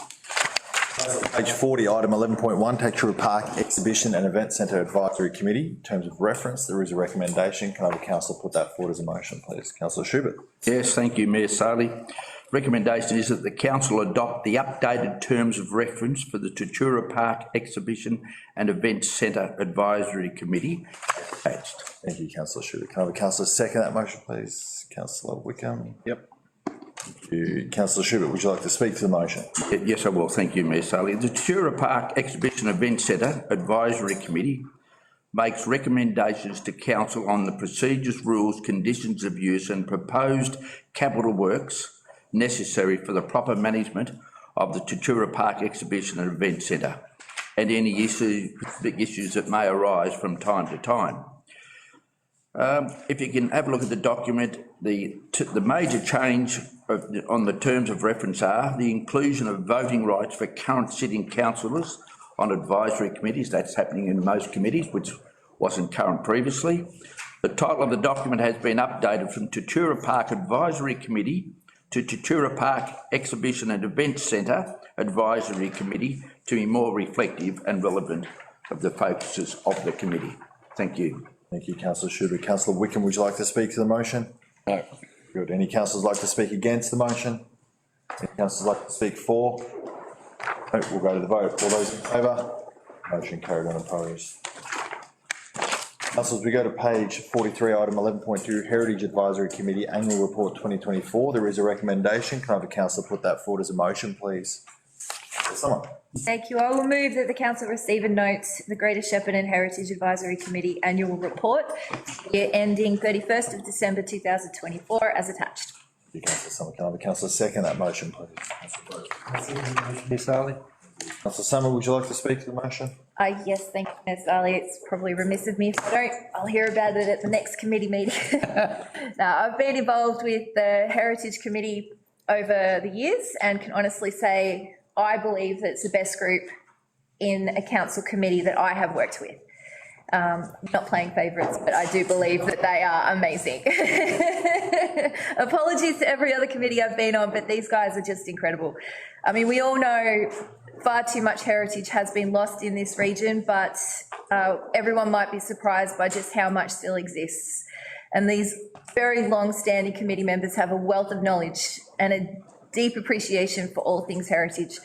Page 40, item 11.1, Tatura Park Exhibition and Event Centre Advisory Committee. In terms of reference, there is a recommendation. Can I have a councillor put that forward as a motion, please? Councillor Schubert. Yes, thank you, Mayor Saley. Recommendation is that the council adopt the updated terms of reference for the Tatura Park Exhibition and Event Centre Advisory Committee attached. Thank you, councillor Schubert. Can I have a councillor second that motion, please? Councillor Wickham. Yep. Thank you. Councillor Schubert, would you like to speak to the motion? Yes, I will. Thank you, Mayor Saley. The Tatura Park Exhibition Event Centre Advisory Committee makes recommendations to council on the procedures, rules, conditions of use and proposed capital works necessary for the proper management of the Tatura Park Exhibition and Event Centre and any issues that may arise from time to time. If you can have a look at the document, the major change on the terms of reference are the inclusion of voting rights for current sitting councillors on advisory committees. That's happening in most committees, which wasn't current previously. The title of the document has been updated from Tatura Park Advisory Committee to Tatura Park Exhibition and Event Centre Advisory Committee to be more reflective and relevant of the focuses of the committee. Thank you. Thank you, councillor Schubert. Councillor Wickham, would you like to speak to the motion? No. Good. Any councillors like to speak against the motion? Any councillors like to speak for? No, we'll go to the vote. All those in favour? Motion carried on opposed. Councillors, we go to page 43, item 11.2, Heritage Advisory Committee Annual Report 2024. There is a recommendation. Can I have a councillor put that forward as a motion, please? Someone. Thank you. I will move that the council receive and note the Greater Shepparton Heritage Advisory Committee Annual Report, year ending 31st of December 2024, as attached. Thank you, councillor Summer. Can I have a councillor second that motion, please? Mayor Saley. Councillor Summer, would you like to speak to the motion? Yes, thank you, Ms. Ali. It's probably remiss of me if I don't. I'll hear about it at the next committee meeting. Now, I've been involved with the Heritage Committee over the years and can honestly say I believe that it's the best group in a council committee that I have worked with. Not playing favourites, but I do believe that they are amazing. Apologies to every other committee I've been on, but these guys are just incredible. I mean, we all know far too much heritage has been lost in this region, but everyone might be surprised by just how much still exists. And these very long-standing committee members have a wealth of knowledge and a deep appreciation for all things heritage.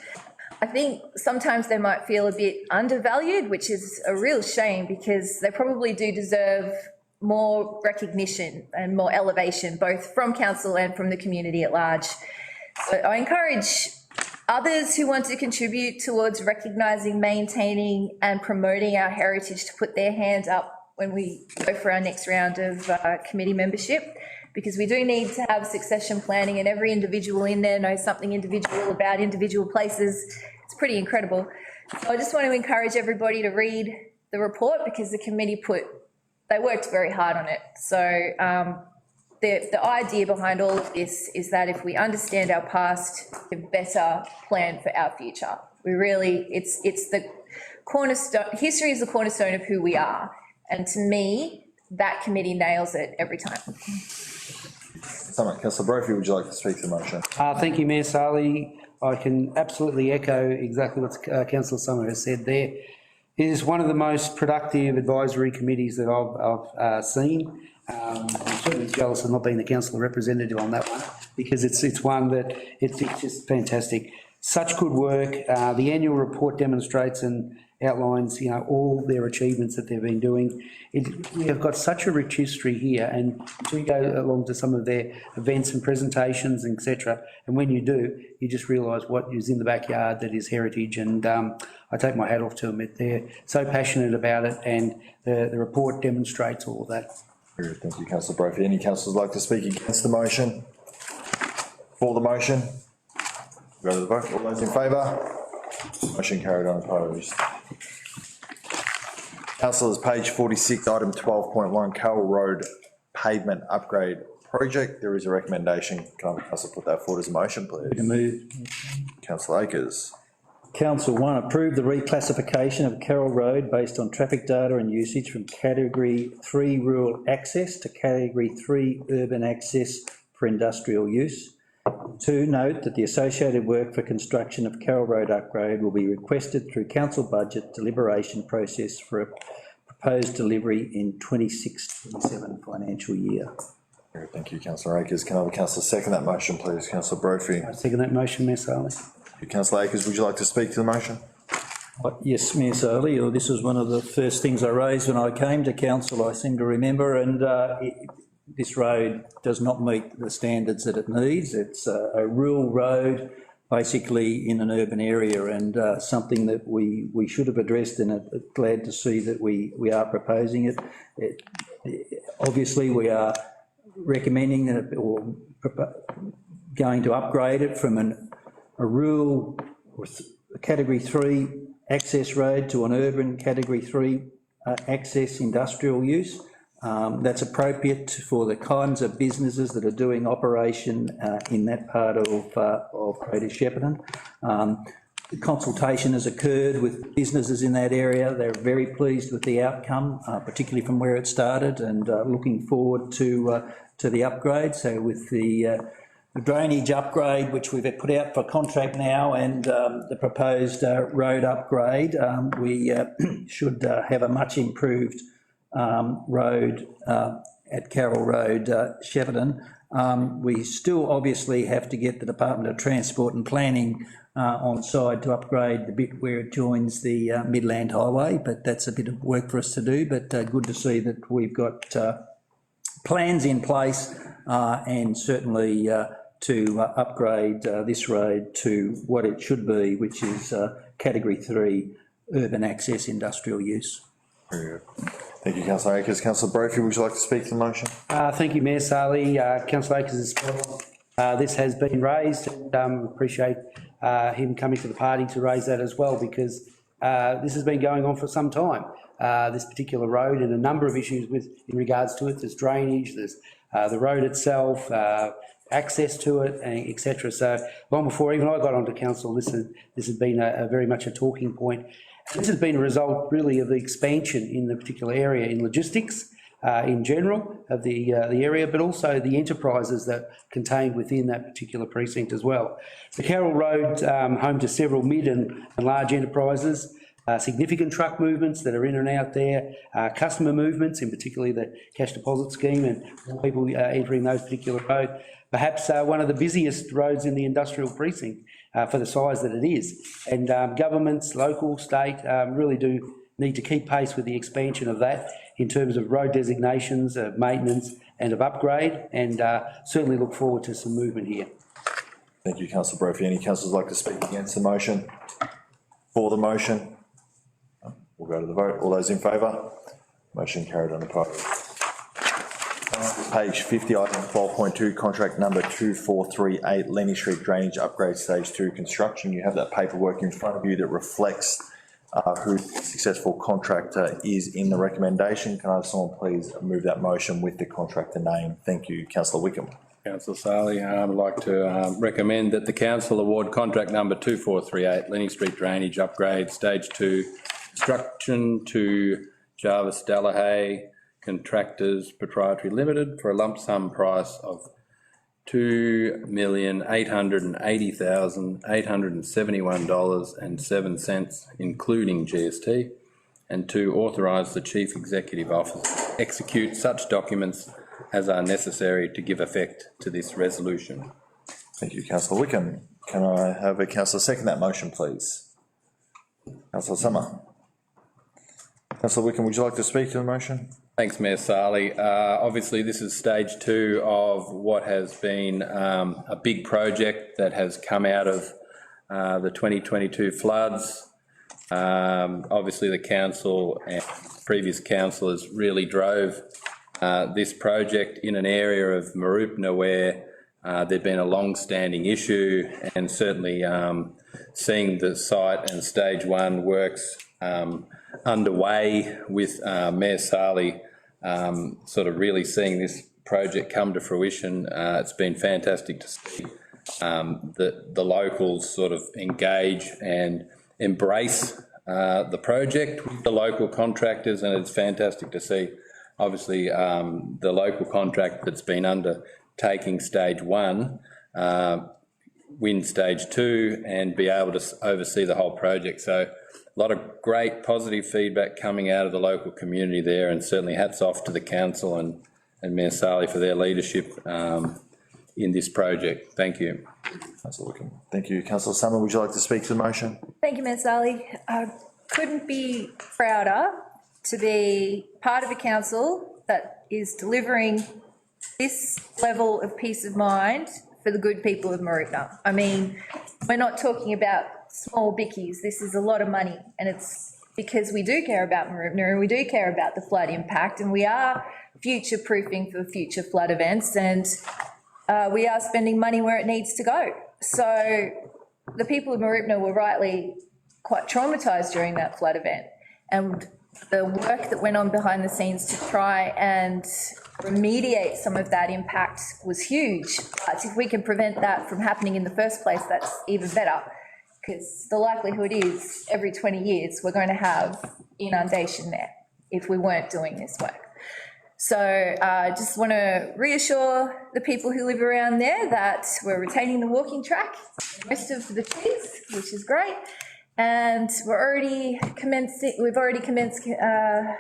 I think sometimes they might feel a bit undervalued, which is a real shame because they probably do deserve more recognition and more elevation, both from council and from the community at large. So I encourage others who want to contribute towards recognising, maintaining and promoting our heritage to put their hand up when we go for our next round of committee membership, because we do need to have succession planning and every individual in there knows something individual about individual places. It's pretty incredible. So I just want to encourage everybody to read the report because the committee they worked very hard on it. So the idea behind all of this is that if we understand our past, we can better plan for our future. We really, it's the cornerstone, history is the cornerstone of who we are. And to me, that committee nails it every time. Councillor Brophy, would you like to speak to the motion? Thank you, Mayor Saley. I can absolutely echo exactly what Councillor Summer has said there. It is one of the most productive advisory committees that I've seen. I'm certainly jealous of not being the council representative on that one because it's one that it's just fantastic. Such good work. The annual report demonstrates an outlines, you know, all their achievements that they've been doing. We have got such a rich history here, and we go along to some of their events and presentations, etc. And when you do, you just realise what is in the backyard that is heritage, and I take my hat off to them. They're so passionate about it, and the report demonstrates all of that. Thank you, councillor Brophy. Any councillors like to speak against the motion? For the motion? Go to the vote. All those in favour? Motion carried on opposed. Councillors, page 46, item 12.1, Carroll Road pavement upgrade project. There is a recommendation. Can I have a councillor put that forward as a motion, please? Move. Councillor Akers. Council 1, approve the reclassification of Carroll Road based on traffic data and usage from Category 3 rural access to Category 3 urban access for industrial use. 2, note that the associated work for construction of Carroll Road upgrade will be requested through council budget deliberation process for a proposed delivery in 26-27 financial year. Thank you, councillor Akers. Can I have a councillor second that motion, please? Councillor Brophy. I second that motion, Mayor Saleh. Councillor Akers, would you like to speak to the motion? Yes, Mayor Saleh, this was one of the first things I raised when I came to council, I seem to remember, and this road does not meet the standards that it needs. It's a rural road, basically in an urban area, and something that we should have addressed, and glad to see that we are proposing it. Obviously, we are recommending that or going to upgrade it from a rural or Category 3 access road to an urban Category 3 access industrial use. That's appropriate for the kinds of businesses that are doing operation in that part of Greater Shepparton. The consultation has occurred with businesses in that area. They're very pleased with the outcome, particularly from where it started, and looking forward to the upgrade. So with the drainage upgrade, which we've put out for contract now, and the proposed road upgrade, we should have a much improved road at Carroll Road, Shepparton. We still obviously have to get the Department of Transport and Planning on side to upgrade the bit where it joins the Midland Highway, but that's a bit of work for us to do, but good to see that we've got plans in place and certainly to upgrade this road to what it should be, which is Category 3 urban access industrial use. Very good. Thank you, councillor Akers. Councillor Brophy, would you like to speak to the motion? Thank you, Mayor Saleh. Councillor Akers is spot on. This has been raised, and appreciate him coming to the party to raise that as well, because this has been going on for some time. This particular road, and a number of issues in regards to it. There's drainage, there's the road itself, access to it, etc. So long before even I got onto council, this has been a very much a talking point. This has been a result really of the expansion in the particular area in logistics in general of the area, but also the enterprises that contained within that particular precinct as well. The Carroll Road, home to several mid and large enterprises, significant truck movements that are in and out there, customer movements, in particularly the cash deposit scheme and more people entering those particular roads. Perhaps one of the busiest roads in the industrial precinct for the size that it is. And governments, local, state, really do need to keep pace with the expansion of that in terms of road designations, of maintenance and of upgrade, and certainly look forward to some movement here. Thank you, councillor Brophy. Any councillors like to speak against the motion? For the motion? We'll go to the vote. All those in favour? Motion carried on opposed. Page 50, item 12.2, contract number 2438, Lenny Street Drainage Upgrade Stage 2 construction. You have that paperwork in front of you that reflects who the successful contractor is in the recommendation. Can I have someone please move that motion with the contractor name? Thank you, councillor Wickham. Councillor Saleh, I'd like to recommend that the council award contract number 2438, Lenny Street Drainage Upgrade Stage 2 construction to Jarvis Delahaye Contractors Proprietary Limited for a lump sum price of $2,880,871.07, including GST, and to authorise the Chief Executive Officer to execute such documents as are necessary to give effect to this resolution. Thank you, councillor Wickham. Can I have a councillor second that motion, please? Councillor Summer. Councillor Wickham, would you like to speak to the motion? Thanks, Mayor Sarley. Obviously, this is stage 2 of what has been a big project that has come out of the 2022 floods. Obviously, the council and previous councillors really drove this project in an area of Mooroopna where there'd been a long-standing issue, and certainly seeing the site and stage 1 works underway with Mayor Sarley sort of really seeing this project come to fruition. It's been fantastic to see the locals sort of engage and embrace the project with the local contractors, and it's fantastic to see obviously the local contractor that's been undertaking stage 1 win stage 2 and be able to oversee the whole project. So a lot of great positive feedback coming out of the local community there, and certainly hats off to the council and Mayor Sarley for their leadership in this project. Thank you. Councillor Wickham. Thank you. Councillor Summer, would you like to speak to the motion? Thank you, Ms. Sally. I couldn't be prouder to be part of a council that is delivering this level of peace of mind for the good people of Mooroopna. I mean, we're not talking about small bickies. This is a lot of money, and it's because we do care about Mooroopna and we do care about the flood impact, and we are future proofing for future flood events, and we are spending money where it needs to go. So the people of Mooroopna were rightly quite traumatised during that flood event, and the work that went on behind the scenes to try and remediate some of that impact was huge. But if we can prevent that from happening in the first place, that's even better, because the likelihood is every 20 years we're going to have inundation there if we weren't doing this work. So I just want to reassure the people who live around there that we're retaining the walking track, most of the trees, which is great. And we've already commenced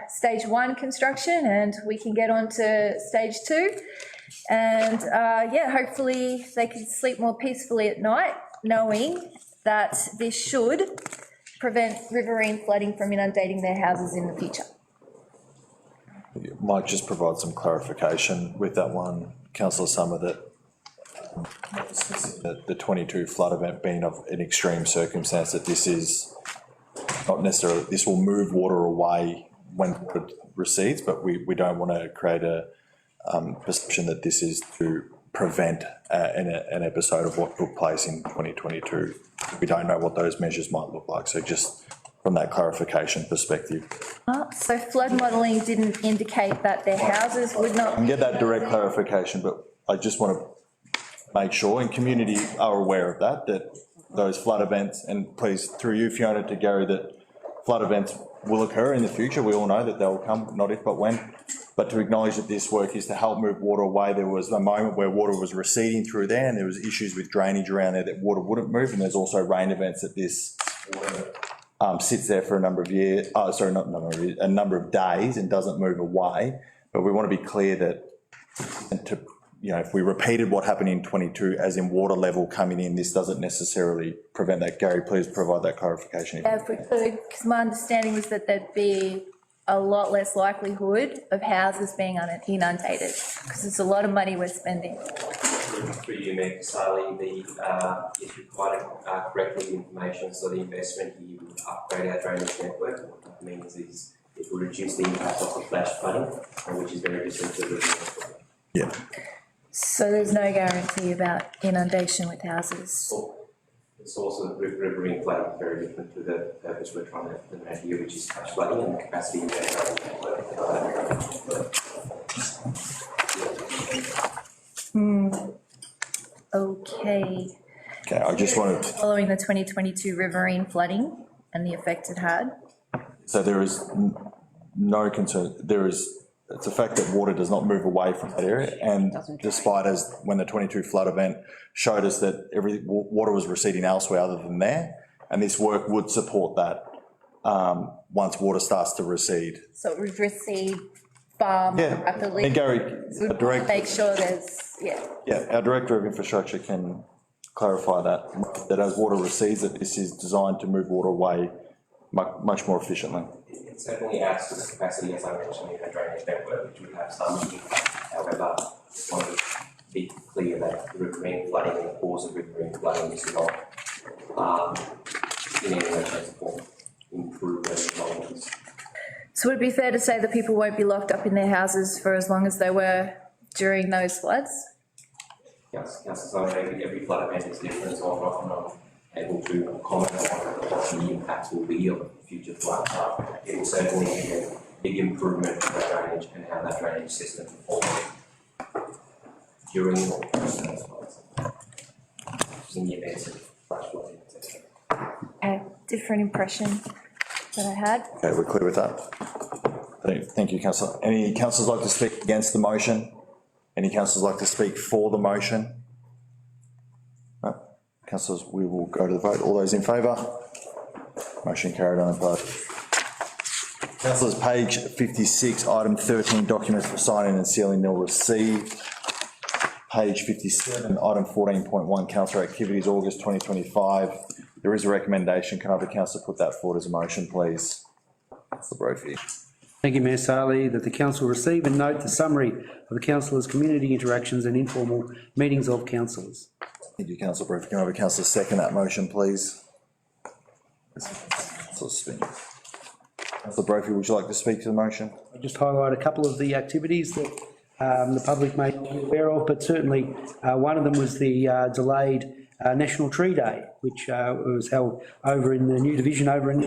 stage 1 construction, and we can get on to stage 2. And yeah, hopefully they can sleep more peacefully at night, knowing that this should prevent riverine flooding from inundating their houses in the future. Might just provide some clarification with that one, Councillor Summer, that the 22 flood event being of an extreme circumstance, that this is not necessarily, this will move water away when water recedes, but we don't want to create a perception that this is to prevent an episode of what took place in 2022. We don't know what those measures might look like, so just from that clarification perspective. So flood modelling didn't indicate that their houses would not... I can get that direct clarification, but I just want to make sure, and community are aware of that those flood events, and please, through you, Fiona, to Gary, that flood events will occur in the future. We all know that they will come, not if but when. But to acknowledge that this work is to help move water away. There was a moment where water was receding through there, and there was issues with drainage around there that water wouldn't move, and there's also rain events that this water sits there for a number of years, a number of days and doesn't move away. But we want to be clear that, if we repeated what happened in 22 as in water level coming in, this doesn't necessarily prevent that. Gary, please provide that clarification. Yeah, if we could, because my understanding was that there'd be a lot less likelihood of houses being inundated, because it's a lot of money we're spending. Through you, Mayor Sally, if you provided correctly the information, so the investment here would upgrade our drainage network. What that means is it will reduce the impact of the flash flooding, which is very different to the river network. Yeah. So there's no guarantee about inundation with houses? It's also riverine flooding, very different to the purpose we're trying to implement here, which is flash flooding and the capacity of the network. Okay. Okay, I just wanted to... Following the 2022 riverine flooding and the effect it had? So there is no concern. It's a fact that water does not move away from that area, and despite when the 22 flood event showed us that water was receding elsewhere other than there, and this work would support that once water starts to recede. So it would recede far more rapidly? And Gary, make sure there's, our Director of Infrastructure can clarify that as water recedes, that this is designed to move water away much more efficiently. It certainly adds to the capacity, as I mentioned, in the drainage network, which would have some impact. However, I just want to be clear that the riverine flooding and the cause of riverine flooding is not in any way, shape or form improve those knowledge. So would it be fair to say that people won't be locked up in their houses for as long as they were during those floods? Yes, so every flood event is different, so I'm not able to comment on what the impacts will be of future floods. It will certainly be a big improvement in the drainage and how that drainage system performs during or post those floods, in the event of flash flooding, etc. A different impression that I had. Okay, we're clear with that. Thank you, councillor. Any councillors like to speak against the motion? Any councillors like to speak for the motion? No? Councillors, we will go to the vote. All those in favour? Motion carried on opposed. Councillors, page 56, item 13, documents for signing and sealing nil received. Page 57, item 14.1, councillor activities, August 2025. There is a recommendation. Can I have a councillor put that forward as a motion, please? Councillor Brophy. Thank you, Mayor Saleh. That the council receive and note the summary of the councillors' community interactions and informal meetings of councillors. Thank you, councillor Brophy. Can I have a councillor second that motion, please? Councillor Spink. Councillor Brophy, would you like to speak to the motion? I'll just highlight a couple of the activities that the public may not be aware of, but certainly one of them was the delayed National Tree Day, which was held over in the new division over in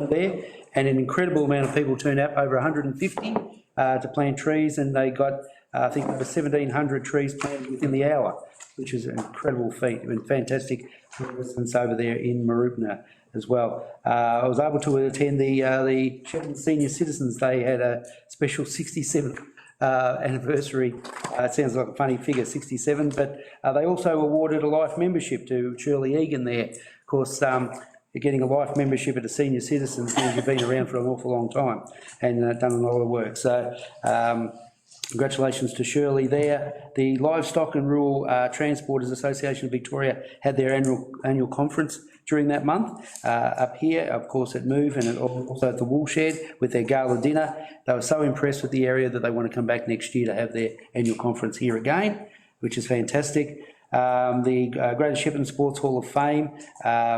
there, and an incredible amount of people turned out, over 150, to plant trees, and they got, I think, over 1,700 trees planted within the hour, which is an incredible feat and fantastic residents over there in Marupna as well. I was able to attend the Shepparton Senior Citizens. They had a special 67th anniversary. It sounds like a funny figure, 67, but they also awarded a life membership to Shirley Egan there. Of course, getting a life membership at a senior citizens means you've been around for an awful long time and done a lot of work. So congratulations to Shirley there. The Livestock and Rural Transporters Association of Victoria had their annual conference during that month up here, of course, at Move, and also at the Woolshed with their gala dinner. They were so impressed with the area that they want to come back next year to have their annual conference here again, which is fantastic. The Greater Shepparton Sports Hall of Fame,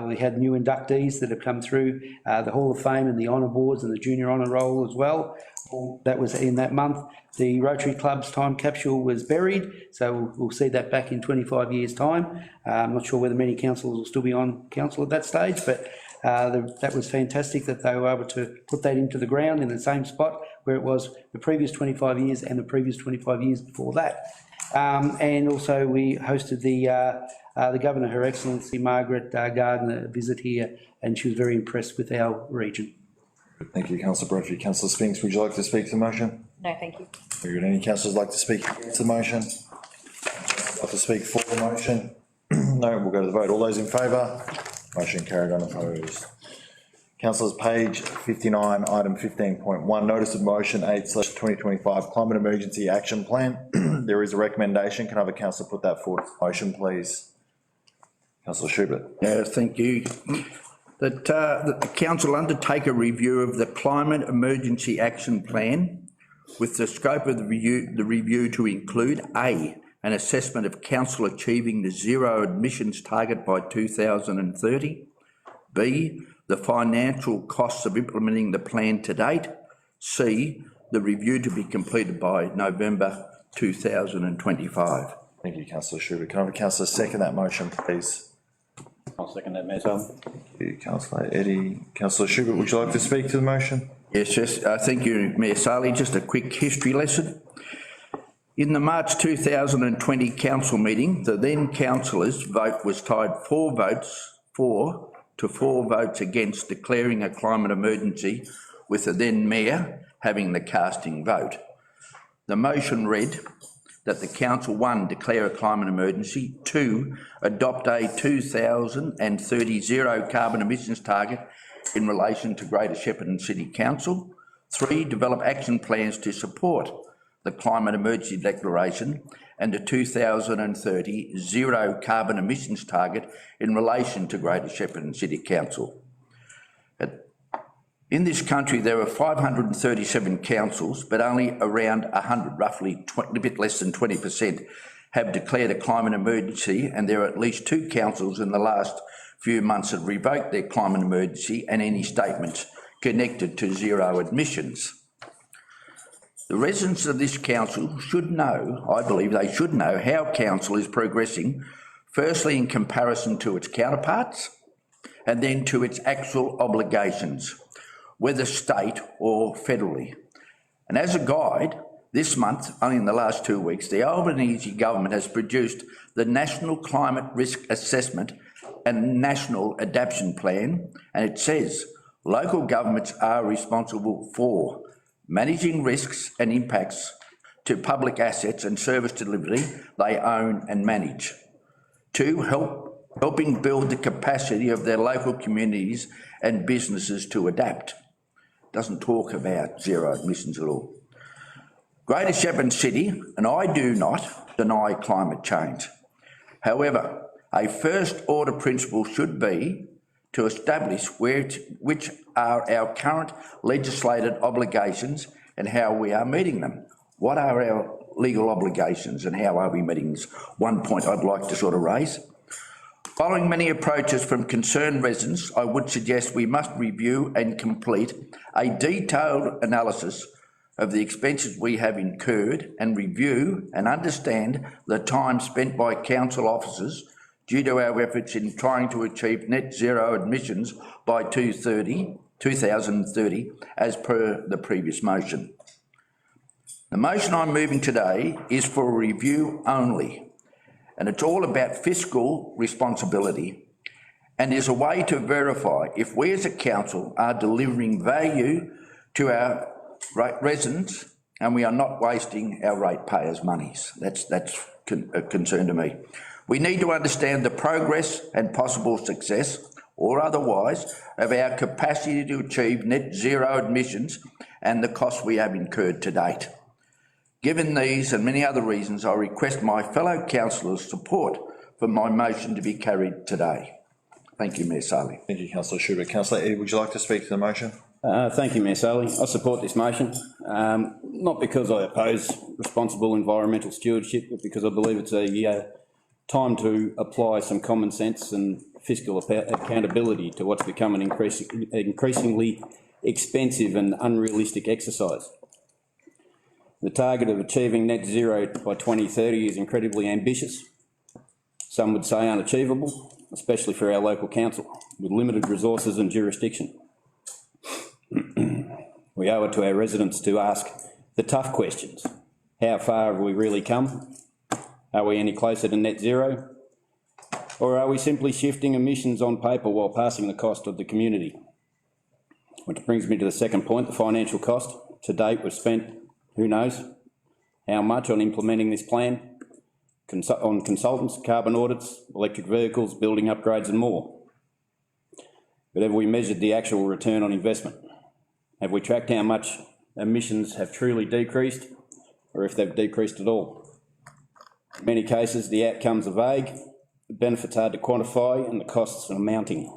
we had new inductees that have come through the Hall of Fame and the honour boards and the junior honour roll as well. That was in that month. The Rotary Club's time capsule was buried, so we'll see that back in 25 years' time. I'm not sure whether many councillors will still be on council at that stage, but that was fantastic that they were able to put that into the ground in the same spot where it was the previous 25 years and the previous 25 years before that. And also we hosted the Governor, Her Excellency Margaret Gardner, visit here, and she was very impressed with our region. Thank you, councillor Brophy. Councillor Spinks, would you like to speak to the motion? No, thank you. Very good. Any councillors like to speak against the motion? Like to speak for the motion? No, we'll go to the vote. All those in favour? Motion carried on opposed. Councillors, page 59, item 15.1, notice of motion 8/2025 Climate Emergency Action Plan. There is a recommendation. Can I have a councillor put that forward? Motion, please. Councillor Schubert. Yeah, thank you. That the council undertake a review of the Climate Emergency Action Plan with the scope of the review to include A, an assessment of council achieving the zero emissions target by 2030, B, the financial costs of implementing the plan to date, C, the review to be completed by November 2025. Thank you, councillor Schubert. Can I have a councillor second that motion, please? I'll second that, Mayor Saleh. Thank you, councillor Eddy. Councillor Schubert, would you like to speak to the motion? Yes, thank you, Mayor Saleh. Just a quick history lesson. In the March 2020 council meeting, the then councillors' vote was tied 4 votes for to 4 votes against declaring a climate emergency, with the then mayor having the casting vote. The motion read that the council, 1, declare a climate emergency, 2, adopt a 2030 zero carbon emissions target in relation to Greater Shepparton City Council, 3, develop action plans to support the climate emergency declaration and the 2030 zero carbon emissions target in relation to Greater Shepparton City Council. In this country, there are 537 councils, but only around 100, roughly a bit less than 20%, have declared a climate emergency, and there are at least 2 councils in the last few months that revoked their climate emergency and any statements connected to zero emissions. The residents of this council should know, I believe they should know, how council is progressing, firstly in comparison to its counterparts, and then to its actual obligations, whether state or federally. And as a guide, this month, only in the last 2 weeks, the Albanese government has produced the National Climate Risk Assessment and National Adaptation Plan, and it says local governments are responsible for managing risks and impacts to public assets and service delivery they own and manage. 2, helping build the capacity of their local communities and businesses to adapt. Doesn't talk about zero emissions at all. Greater Shepparton City, and I do not deny climate change. However, a first order principle should be to establish which are our current legislated obligations and how we are meeting them. What are our legal obligations and how are we meeting this? One point I'd like to sort of raise. Following many approaches from concerned residents, I would suggest we must review and complete a detailed analysis of the expenses we have incurred and review and understand the time spent by council officers due to our efforts in trying to achieve net zero emissions by 2030 as per the previous motion. The motion I'm moving today is for a review only, and it's all about fiscal responsibility and is a way to verify if we as a council are delivering value to our residents and we are not wasting our ratepayers' monies. That's a concern to me. We need to understand the progress and possible success, or otherwise, of our capacity to achieve net zero emissions and the costs we have incurred to date. Given these and many other reasons, I request my fellow councillors' support for my motion to be carried today. Thank you, Mayor Saley. Thank you, Councillor Schubert. Councillor Eade, would you like to speak to the motion? Thank you, Mayor Saley. I support this motion, not because I oppose responsible environmental stewardship, but because I believe it's a time to apply some common sense and fiscal accountability to what's become an increasingly expensive and unrealistic exercise. The target of achieving net zero by 2030 is incredibly ambitious. Some would say unachievable, especially for our local council, with limited resources and jurisdiction. We owe it to our residents to ask the tough questions. How far have we really come? Are we any closer to net zero? Or are we simply shifting emissions on paper while passing the cost of the community? Which brings me to the second point, the financial cost. To date, we've spent, who knows how much on implementing this plan, on consultants, carbon audits, electric vehicles, building upgrades and more. But have we measured the actual return on investment? Have we tracked how much emissions have truly decreased, or if they've decreased at all? In many cases, the outcomes are vague, the benefits hard to quantify, and the costs are mounting.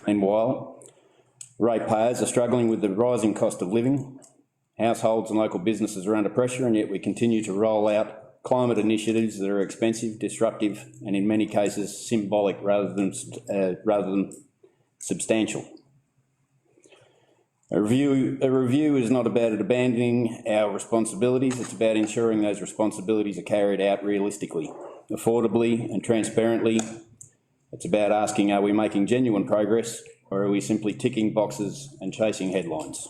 Meanwhile, ratepayers are struggling with the rising cost of living. Households and local businesses are under pressure, and yet we continue to roll out climate initiatives that are expensive, disruptive, and in many cases symbolic rather than substantial. A review is not about abandoning our responsibilities, it's about ensuring those responsibilities are carried out realistically, affordably and transparently. It's about asking, are we making genuine progress, or are we simply ticking boxes and chasing headlines?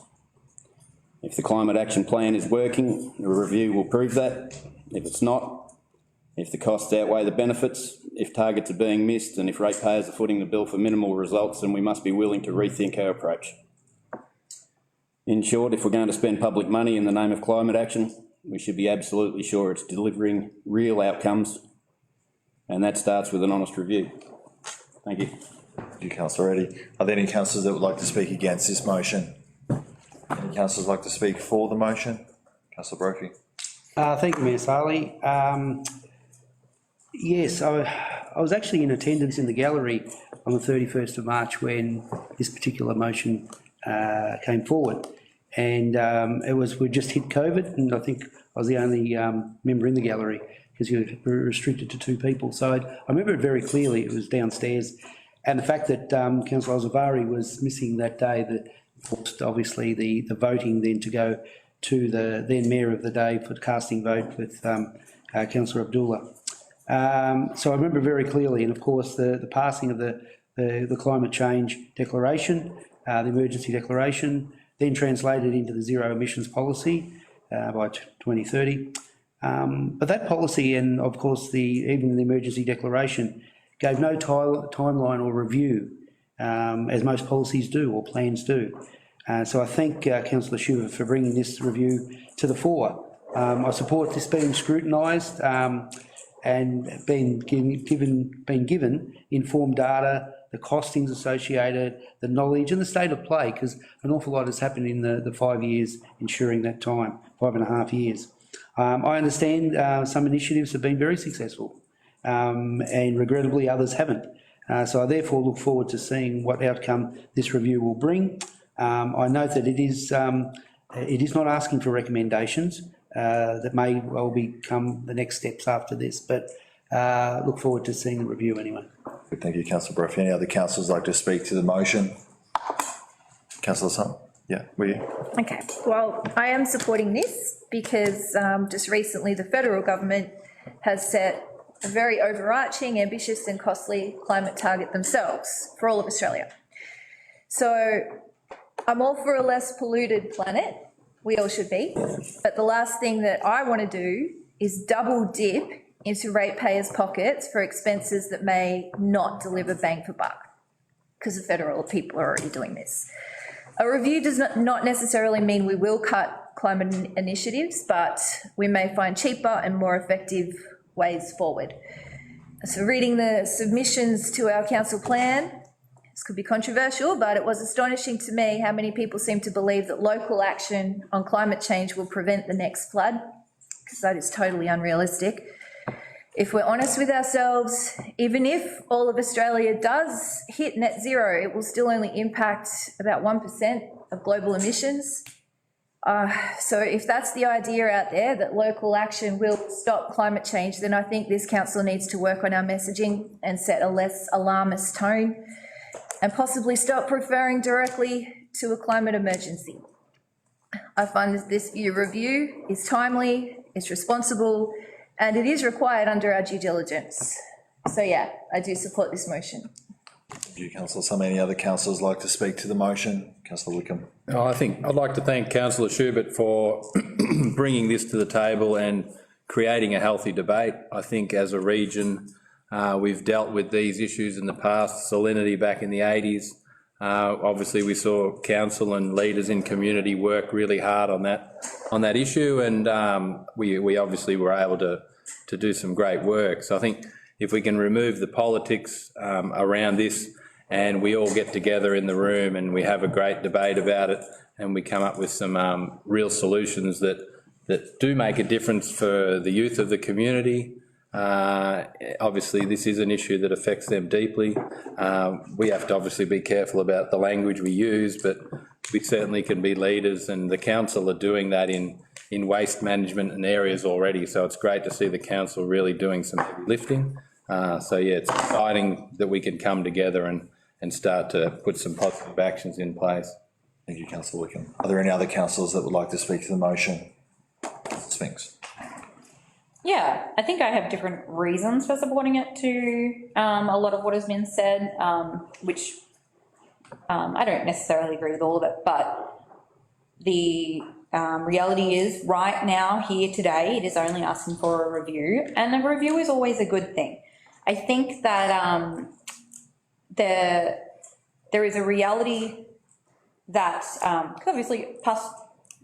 If the climate action plan is working, the review will prove that. If it's not, if the costs outweigh the benefits, if targets are being missed, and if ratepayers are footing the bill for minimal results, then we must be willing to rethink our approach. In short, if we're going to spend public money in the name of climate action, we should be absolutely sure it's delivering real outcomes, and that starts with an honest review. Thank you. Thank you, Councillor Eade. Are there any councillors that would like to speak against this motion? Any councillors like to speak for the motion? Councillor Brophy. Thank you, Mayor Saley. Yes, I was actually in attendance in the gallery on the 31st of March when this particular motion came forward. And we just hit COVID, and I think I was the only member in the gallery because you were restricted to 2 people. So I remember it very clearly. It was downstairs. And the fact that Councillor Alzavari was missing that day, that forced obviously the voting then to go to the then Mayor of the day for casting vote with Councillor Abdullah. So I remember very clearly, and of course the passing of the climate change declaration, the emergency declaration, then translated into the zero emissions policy by 2030. But that policy and of course even the emergency declaration gave no timeline or review, as most policies do or plans do. So I thank Councillor Schubert for bringing this review to the fore. I support this being scrutinised and being given informed data, the costings associated, the knowledge and the state of play, because an awful lot has happened in the 5 years ensuring that time, 5.5 years. I understand some initiatives have been very successful and regrettably others haven't. So I therefore look forward to seeing what outcome this review will bring. I note that it is not asking for recommendations that may well become the next steps after this, but look forward to seeing the review anyway. Thank you, Councillor Brophy. Any other councillors like to speak to the motion? Councillor Sun? Yeah, were you? Okay, well, I am supporting this because just recently the federal government has set a very overarching, ambitious and costly climate target themselves for all of Australia. So I'm all for a less polluted planet, we all should be, but the last thing that I want to do is double dip into ratepayers' pockets for expenses that may not deliver bang for buck, because the federal people are already doing this. A review does not necessarily mean we will cut climate initiatives, but we may find cheaper and more effective ways forward. So reading the submissions to our council plan, this could be controversial, but it was astonishing to me how many people seem to believe that local action on climate change will prevent the next flood, because that is totally unrealistic. If we're honest with ourselves, even if all of Australia does hit net zero, it will still only impact about 1% of global emissions. So if that's the idea out there, that local action will stop climate change, then I think this council needs to work on our messaging and set a less alarmist tone and possibly stop referring directly to a climate emergency. I find that this review is timely, it's responsible, and it is required under our due diligence. So yeah, I do support this motion. Thank you, Councillor Sun. Any other councillors like to speak to the motion? Councillor Wickham. I think I'd like to thank Councillor Schubert for bringing this to the table and creating a healthy debate. I think as a region, we've dealt with these issues in the past, salinity back in the 80s. Obviously, we saw council and leaders in community work really hard on that issue, and we obviously were able to do some great work. So I think if we can remove the politics around this, and we all get together in the room and we have a great debate about it, and we come up with some real solutions that do make a difference for the youth of the community. Obviously, this is an issue that affects them deeply. We have to obviously be careful about the language we use, but we certainly can be leaders, and the council are doing that in waste management and areas already. So it's great to see the council really doing some heavy lifting. So yeah, it's exciting that we can come together and start to put some positive actions in place. Thank you, Councillor Wickham. Are there any other councillors that would like to speak to the motion? Sphinx. Yeah, I think I have different reasons for supporting it to a lot of what has been said, which I don't necessarily agree with all of it, but the reality is right now, here today, it is only asking for a review, and a review is always a good thing. I think that there is a reality that, obviously, past,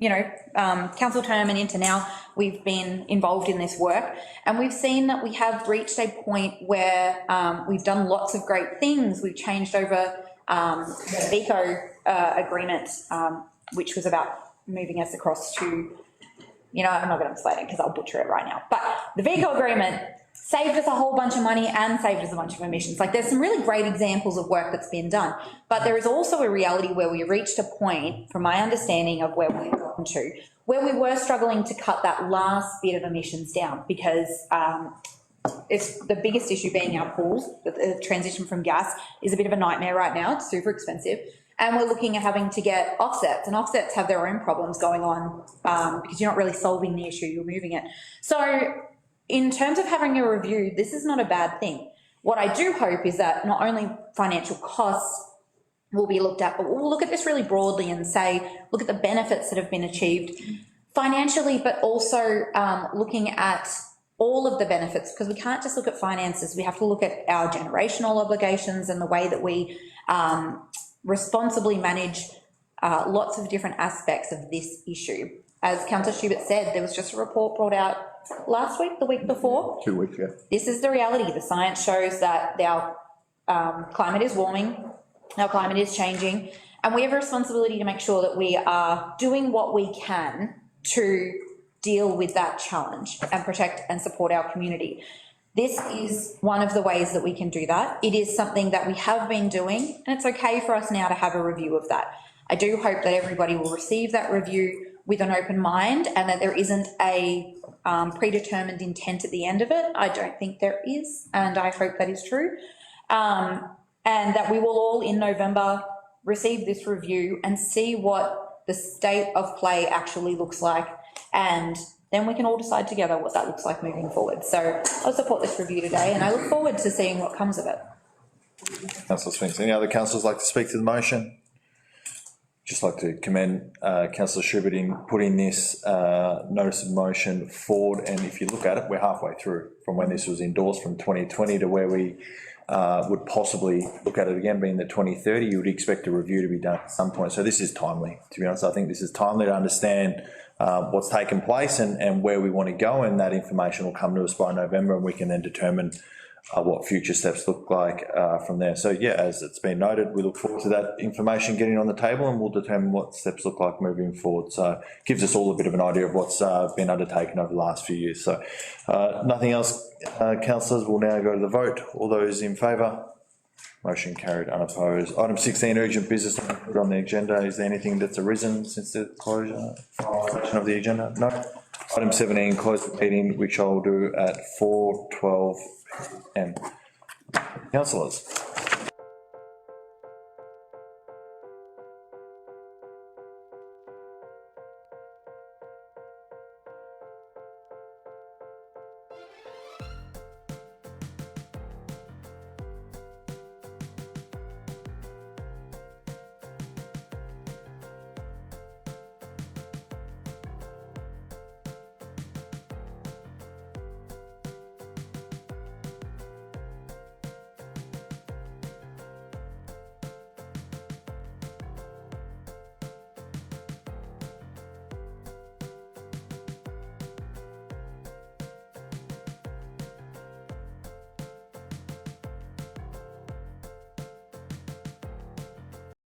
council term and into now, we've been involved in this work, and we've seen that we have reached a point where we've done lots of great things. We've changed over the VECO agreement, which was about moving us across to, I'm not going to explain it because I'll butcher it right now, but the VECO agreement saved us a whole bunch of money and saved us a bunch of emissions. Like, there's some really great examples of work that's been done, but there is also a reality where we reached a point, from my understanding of where we've gotten to, where we were struggling to cut that last bit of emissions down, because it's the biggest issue being our pools. The transition from gas is a bit of a nightmare right now. It's super expensive. And we're looking at having to get offsets, and offsets have their own problems going on because you're not really solving the issue, you're moving it. So in terms of having a review, this is not a bad thing. What I do hope is that not only financial costs will be looked at, but we'll look at this really broadly and say, look at the benefits that have been achieved financially, but also looking at all of the benefits, because we can't just look at finances. We have to look at our generational obligations and the way that we responsibly manage lots of different aspects of this issue. As Councillor Schubert said, there was just a report brought out last week, the week before. 2 weeks ago. This is the reality. The science shows that our climate is warming, our climate is changing, and we have a responsibility to make sure that we are doing what we can to deal with that challenge and protect and support our community. This is one of the ways that we can do that. It is something that we have been doing, and it's okay for us now to have a review of that. I do hope that everybody will receive that review with an open mind, and that there isn't a predetermined intent at the end of it. I don't think there is, and I hope that is true. And that we will all in November receive this review and see what the state of play actually looks like, and then we can all decide together what that looks like moving forward. So I'll support this review today, and I look forward to seeing what comes of it. Councillor Spinks. Any other councillors like to speak to the motion? Just like to commend Councillor Schubert in putting this notice of motion forward, and if you look at it, we're halfway through from when this was endorsed from 2020 to where we would possibly look at it again, being the 2030. You would expect a review to be done at some point. So this is timely, to be honest. I think this is timely to understand what's taken place and where we want to go, and that information will come to us by November, and we can then determine what future steps look like from there. So yeah, as it's been noted, we look forward to that information getting on the table, and we'll determine what steps look like moving forward. So it gives us all a bit of an idea of what's been undertaken over the last few years. So nothing else, councillors. We'll now go to the vote. All those in favour? Motion carried, unopposed. Item 16, urgent business put on the agenda. Is there anything that's arisen since the closure of the agenda? No. Item 17, close the meeting, which I'll do at 4:12 p.m. Councillors.